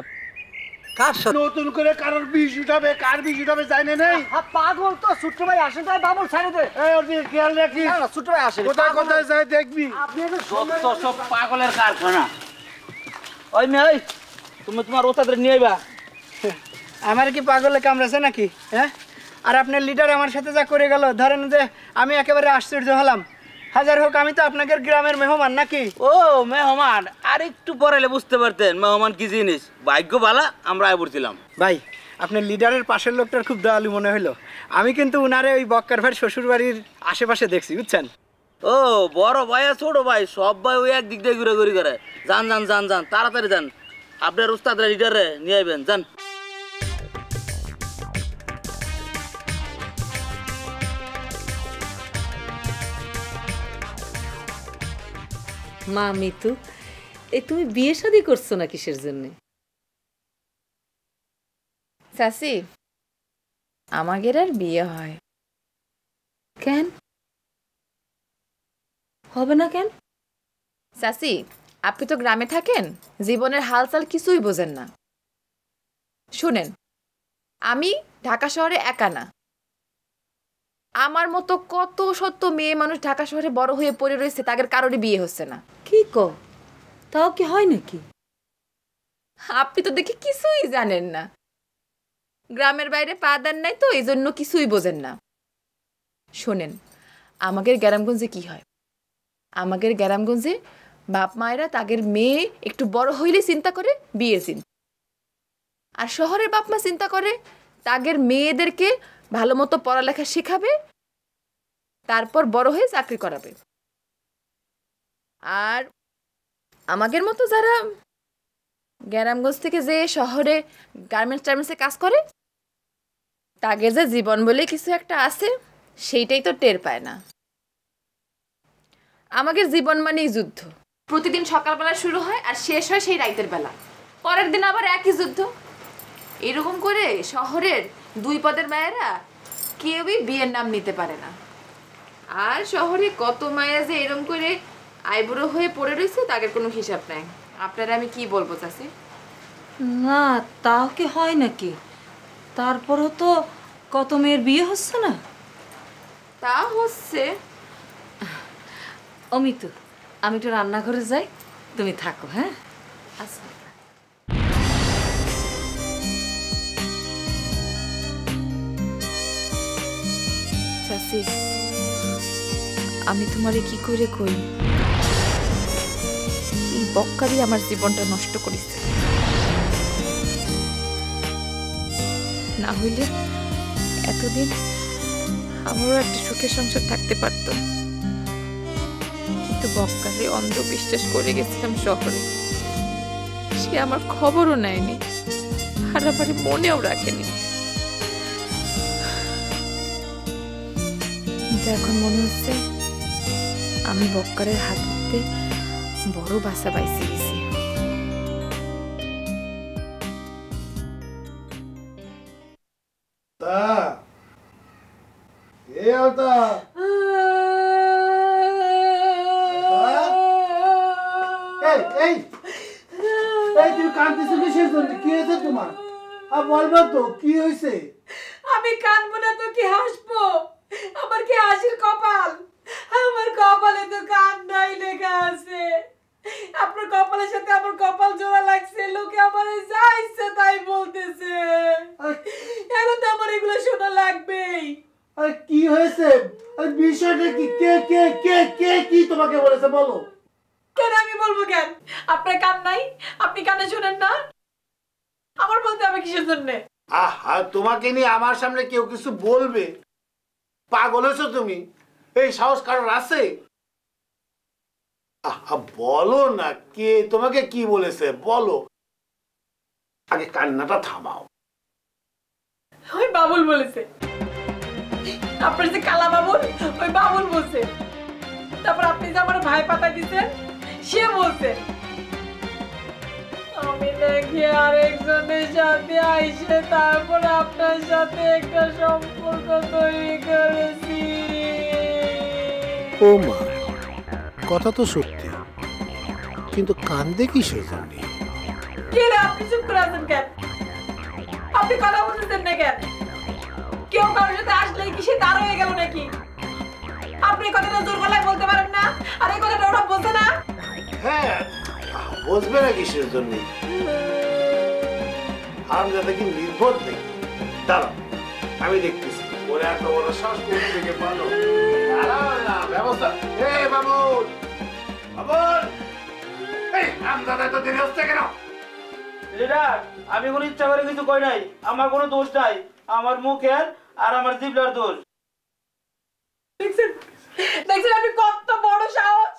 কার সাথে নতুন করে কারোর বিষ উঠাবে, কার বিষ উঠাবে জানে নেই। পাগল তো ছোট্ট ভাই আসেন তাই বাবুল ছেড়ে দে। এই ওর দিকে খেয়াল রাখিস। ছোট্ট ভাই আসেন, কোথায় কোথায় যায় দেখবি। আপনি সব পাগলের কারখানা। ওই মেয়ে ওই তুমি তোমার ওস্তাদের নিয়ে আইবা। আমার কি পাগলে কামড়েছে নাকি? হ্যাঁ আর আপনার লিডার আমার সাথে যা করে গেল, ধরেন যে আমি একেবারে আশ্চর্য হলাম। হাজার হোক আমি তো আপনাদের গ্রামের মেহমান নাকি? ও মেহমান, আর একটু পরেলে বুঝতে পারতেন মেহমান কি জিনিস। ভাগ্য ভালো আমরা আয় পড়ছিলাম। ভাই আপনার লিডারের পাশের লোকটার খুব দয়ালু মনে হলো। আমি কিন্তু উনারে ওই বক্কার ভাইয়ের শ্বশুর বাড়ির আশেপাশে দেখছি বুঝছেন। ও বড় ভাই আর ছোট ভাই সব ভাই ওই একদিক দিয়ে ঘুরে ঘুরি করে। যান যান যান যান তাড়াতাড়ি যান, আপনার উস্তাদরা লিডারে নিয়ে আইবেন যান। মা মিতু, এই তুমি বিয়ে শাদী করছো না কিসের জন্য? চাচি আমাদের আর বিয়ে হয় কেন হবে না? কেন চাচি আপনি তো গ্রামে থাকেন, জীবনের হালচাল কিছুই বোঝেন না। শুনেন, আমি ঢাকা শহরে একা না, আমার মতো কত শত মেয়ে মানুষ ঢাকা শহরে বড় হয়ে পড়ে রয়েছে, তাদের কারোরই বিয়ে হচ্ছে না। কি কও? তাও কি হয় নাকি? আপনি তো দেখি কিছুই জানেন না, গ্রামের বাইরে পা দেন নাই তো এই জন্য কিছুই বোঝেন না। শোনেন, আমাদের গ্রামগঞ্জে কি হয়, আমাদের গ্রামগঞ্জে বাপ মায়েরা তাদের মেয়ে একটু বড় হইলে চিন্তা করে বিয়ের চিন্তা, আর শহরের বাপ মা চিন্তা করে তাদের মেয়েদেরকে ভালো মতো পড়ালেখা শেখাবে, তারপর বড় হয়ে চাকরি করাবে। আর আমাদের মতো যারা গ্রামগঞ্জ থেকে যে শহরে গার্মেন্টসে কাজ করে, তাদের যে জীবন বলে কিছু একটা আছে সেইটাই তো টের পায় না। আমাদের জীবন মানেই যুদ্ধ। প্রতিদিন সকালবেলা শুরু হয় আর শেষ হয় সেই রাতের বেলা, পরের দিন আবার একই যুদ্ধ। এরকম করে শহরের 2 পদের মায়েরা কেউই বিয়ের নাম নিতে পারে না। আর শহরে কত মায়া যে এরকম করে আইবুড়ো হয়ে পড়ে রয়েছে তাদের কোনো হিসাব নাই। আপনারা আমি কি বলবো চাচি? না তাও কি হয় নাকি? তারপরও তো কত মেয়ের বিয়ে হচ্ছে না। তা হচ্ছে। অমিতু, আমি একটু রান্নাঘরে যাই, তুমি থাকো। হ্যাঁ আচ্ছা। চাচি, আমি তোমারে কি করে কই, এই বক্কারি আমার জীবনটা নষ্ট করেছে। না হইলে এতদিন আমারও একটা সুখের সংসার থাকতে পারতো, কিন্তু বক্কারে অন্ধবিশ্বাস করে গেছিলাম শহরে। সে আমার খবরও নেয়নি, আর আমার মনেও রাখেনি। কিন্তু এখন মনে হচ্ছে আমি বক্কারের হাতে বড় বাসা বাইসে গেছি। আমি কানবো না তো কি হাসবো? আমার কি হাসির কপাল? আমার কপালে তো কান্নাই লেখা আছে। আপনার কপালের সাথে আমার কপাল জোড়া লাগছে, লোকে আমার যা ইচ্ছে তাই বলতেছে। এখন তো আমার এগুলো শোনা লাগবেই। আরে কি হয়েছে? আরে বিষয়টা কি? কে কে কে কে কি তোমাকে বলেছে বলো? কেন আমি বলবো কেন? আপনার কান নাই? আপনি কানে শুনেন না? আমার বলতে হবে কিসের জন্য? আহা, তোমাকে নিয়ে আমার সামনে কেউ কিছু বলবে? পাগল হয়েছো তুমি? এই সাহস কারোর আছে? আহা বলো না, কে তোমাকে কি বলেছে বলো। আগে কান্নাটা থামাও। ওই বাবুল বলেছে। আপনার যে কালা বাবুল, ওই বাবুল বলছে। তারপর আপনি যে আমার ভাই পাতা দিচ্ছেন, সে বলছে আমি নাকি আরেকজনের সাথে আইসে তারপর আপনার সাথে একটা সম্পর্ক তৈরি করেছি। ও মা, কথা তো সত্যি, কিন্তু কান্দে কিসের জন্য? কে রে, আপনি চুপ করে আছেন কেন? আপনি কথা বলতেছেন না কেন? কেউ কারোর সাথে আসলেই কি সে তার হয়ে গেল নাকি? আপনি কথাটা জোর গলায় বলতে পারেন না, আর এই কথাটা ওরা বলছে না? হ্যাঁ, বুঝবে না কিসের জন্য? আমি যাতে কি নির্ভর দেখি। দাঁড়াও, আমি দেখতেছি ওরা এত বড় শ্বাস করতে থেকে পারলো। দাঁড়াও না, ব্যবস্থা। এই বাবুল, বাবুল, এই আমদাদা তো দেরি হচ্ছে কেন? লিডার, আমি কোনো ইচ্ছা করে কিছু কই নাই, আমার কোনো দোষ নাই, আমার মুখের আর আমার জিভলার দোষ। দেখছেন আপনি কত বড় সাহস!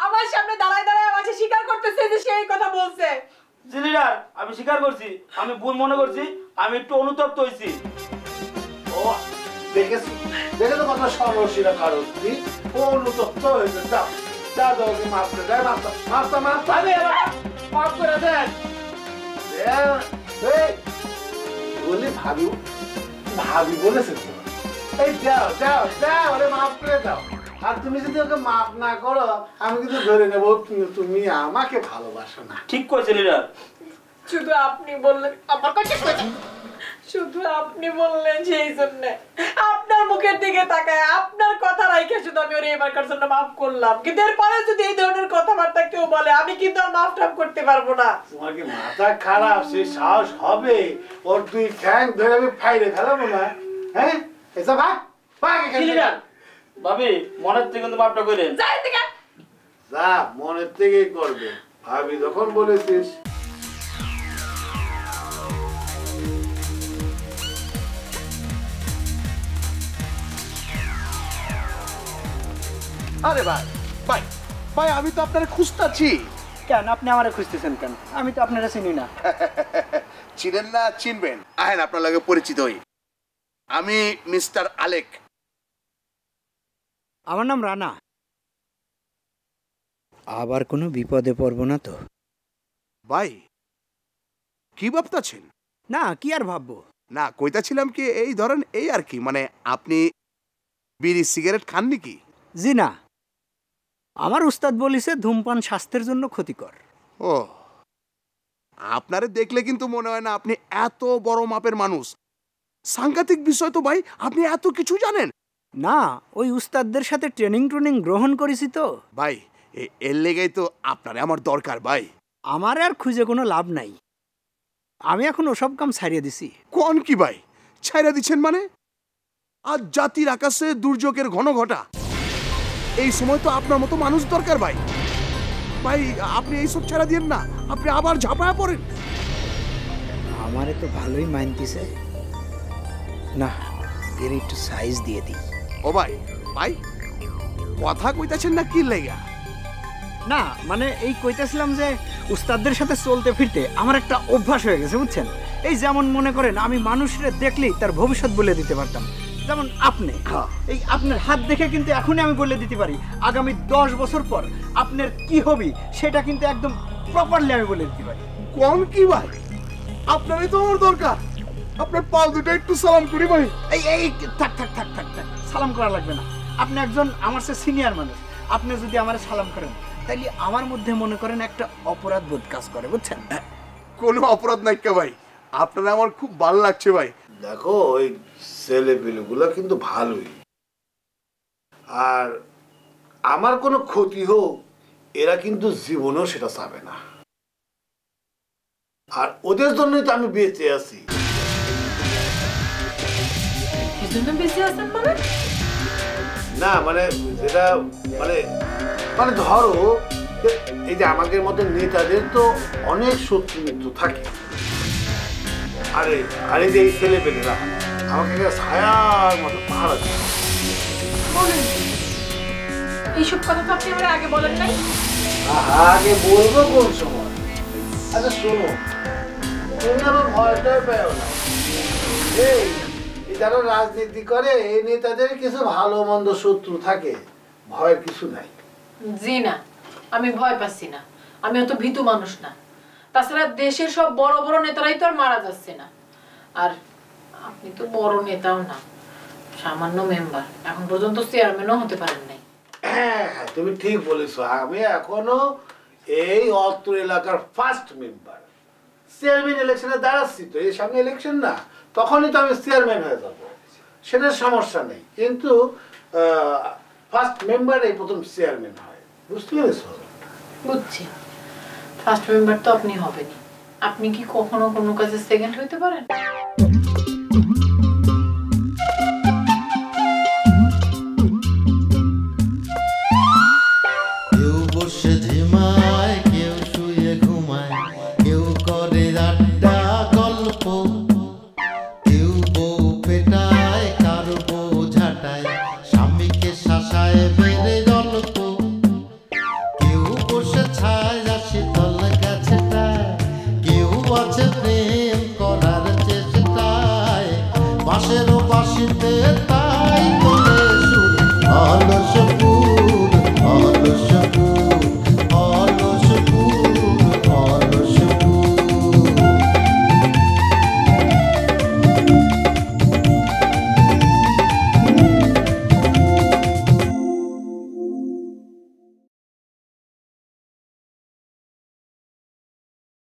আমার সামনে দাঁড়ায় দাঁড়ায় আমাকে স্বীকার করতেছে যে সেই কথা বলছে। জি লিডার, আমি স্বীকার করছি, আমি ভুল মনে করছি, আমি একটু অনুতপ্ত হয়েছি। ও দেখেছি, দেখে তো কথা সরসিরা কারণ তুই অনুতপ্ত হয়েছে। যাও যাও, ওকে মাফ করে দেয়, মাফ করে দেন। বলি ভাবি, ভাবি বলেছে তো, এই যাও যাও যাও, ওরে মাফ করে দাও। আর তুমি যদি ওকে মাফ না করো, আমি কিন্তু ধরে নেবো তুমি আমাকে ভালোবাসো না। ঠিক কইছে লিডার। শুধু আপনি বললেন আমার কাছে, শুধু আপনি বললেন সেই জন্য আপনার মুখের দিকে তাকায় আপনার কথা রাইখে শুধু আমি ওর এবারকার জন্য মাফ করলাম। কিন্তু এরপরে যদি এই ধরনের কথাবার্তা কেউ বলে, আমি কিন্তু আর মাফ টাফ করতে পারবো না। তোমার কি মাথা খারাপ? সে সাহস হবে ওর? তুই ঠ্যাং ধরে আমি ফাইরে ফেলাবো না? হ্যাঁ, এসব ভাগ ভাগ লিডার। ভাবি, মনের থেকে কিন্তু মাফটা করেন। যা, মনের থেকেই করবে। ভাবি যখন বলেছিস। আরে ভাই ভাই ভাই, আমি তো আপনারে খুঁজতাছি। কেন আপনি আমারে খুঁজতেছেন কেন? আমি তো আপনারা চিনি না। চিনেন না, চিনবেন। আহেন আপনার লগে পরিচিত হই। আমি মিস্টার আলেক। আমার নাম রানা। আবার কোনো বিপদে পড়ব না তো? ভাই কি ভাবতাছেন? না, কি আর ভাববো? না, কইতাছিলাম কি এই ধরেন এই আর কি, মানে আপনি বিড়ি সিগারেট খান নাকি? জি না, আমার উস্তাদ বলিছে ধূমপান স্বাস্থ্যের জন্য ক্ষতিকর। ও, আপনারে দেখলে কিন্তু মনে হয় না আপনি এত বড় মাপের মানুষ। সাংঘাতিক বিষয় তো ভাই, আপনি এত কিছু জানেন? না, ওই উস্তাদদের সাথে ট্রেনিং গ্রহণ করেছি তো ভাই। এর লেগেই তো আপনারে আমার দরকার ভাই। আমার আর খুঁজে কোনো লাভ নাই, আমি এখন ওসব কাম ছাড়িয়ে দিছি। কোন কি ভাই ছাইরা দিচ্ছেন মানে? আজ জাতির আকাশে দুর্যোগের ঘন ঘটা, এই সময় তো আপনার মতো মানুষ দরকার ভাই। ভাই আপনি এইসব ছাড়া দিয়েন না, আপনি আবার ঝাঁপায়া পড়েন। আমারে তো ভালোই মানতিছে না, এর একটু সাইজ দিয়ে দিই। ও ভাই, ভাই কথা কইতাছেন না কি লেগা? না মানে এই কইতেছিলাম যে উস্তাদদের সাথে চলতে ফিরতে আমার একটা অভ্যাস হয়ে গেছে, বুঝছেন? এই যেমন মনে করেন আমি মানুষের দেখলেই তার ভবিষ্যৎ বলে দিতে পারতাম। যেমন আপনি, এই আপনার হাত দেখে কিন্তু এখনই আমি বলে দিতে পারি আগামী 10 বছর পর আপনার কি হবে সেটা কিন্তু একদম প্রপারলি আমি বলে দিতে পারি। কোন কি ভাই, আপনারই তো আমার দরকার। আপনার পা দুটো একটু সালাম করি ভাই। এই এই থাক থাক থাক থাক থাক, সালাম করা লাগবে না। আপনি একজন আমার চেয়ে সিনিয়র মানুষ, আপনি যদি আমার সালাম করেন তাইলে আমার মধ্যে মনে করেন একটা অপরাধ বোধ কাজ করে, বুঝছেন? কোনো অপরাধ নাই কে ভাই, আপনারা আমার খুব ভালো লাগছে ভাই। দেখো ওই ছেলেপেলেগুলো কিন্তু ভালোই, আর আমার কোনো ক্ষতি হোক এরা কিন্তু জীবনেও সেটা চাবে না, আর ওদের জন্যই তো আমি বেঁচে আছি। না মানে যেটা মানে মানে ধরো এই যে আমাদের মতো নেতাদের তো অনেক শত্রু মিত্র থাকে, আরে আরে যে এই ছেলেপেলেরা আমাকে ছায়ার মতো পাহারা দেয়। এইসব কথা তো আপনি আগে বলেন নাই। আগে বলবো কোন সময়? আচ্ছা শোনো, তুমি আমার ভয়টাই পেও না। এই যারা রাজনীতি করে এই নেতাদের কিছু ভালো মন্দ শত্রু থাকে, ভয়ের কিছু নাই। জি না, আমি ভয় পাচ্ছি না, আমি অত ভীতু মানুষ না। তাছাড়া দেশের সব বড় বড় নেতারাই তো আর মারা যাচ্ছে না, আর আপনি তো বড় নেতাও না, সামান্য মেম্বার, এখন পর্যন্ত চেয়ারম্যানও হতে পারেন নাই। হ্যাঁ তুমি ঠিক বলেছো, আমি এখনো এই অত্র এলাকার ফার্স্ট মেম্বার। চেয়ারম্যান ইলেকশনে দাঁড়াচ্ছি তো, এই সামনে ইলেকশন না, তখনই তো আমি চেয়ারম্যান হয়ে যাবো, সেটা সমস্যা নেই। কিন্তু ফার্স্ট মেম্বার এই প্রথম চেয়ারম্যান হয়, বুঝতে পেরেছো? বুঝছি, ফার্স্ট মেম্বার তো আপনি হবেনই। আপনি কি কখনো কোনো কাজে সেকেন্ড হইতে পারেন?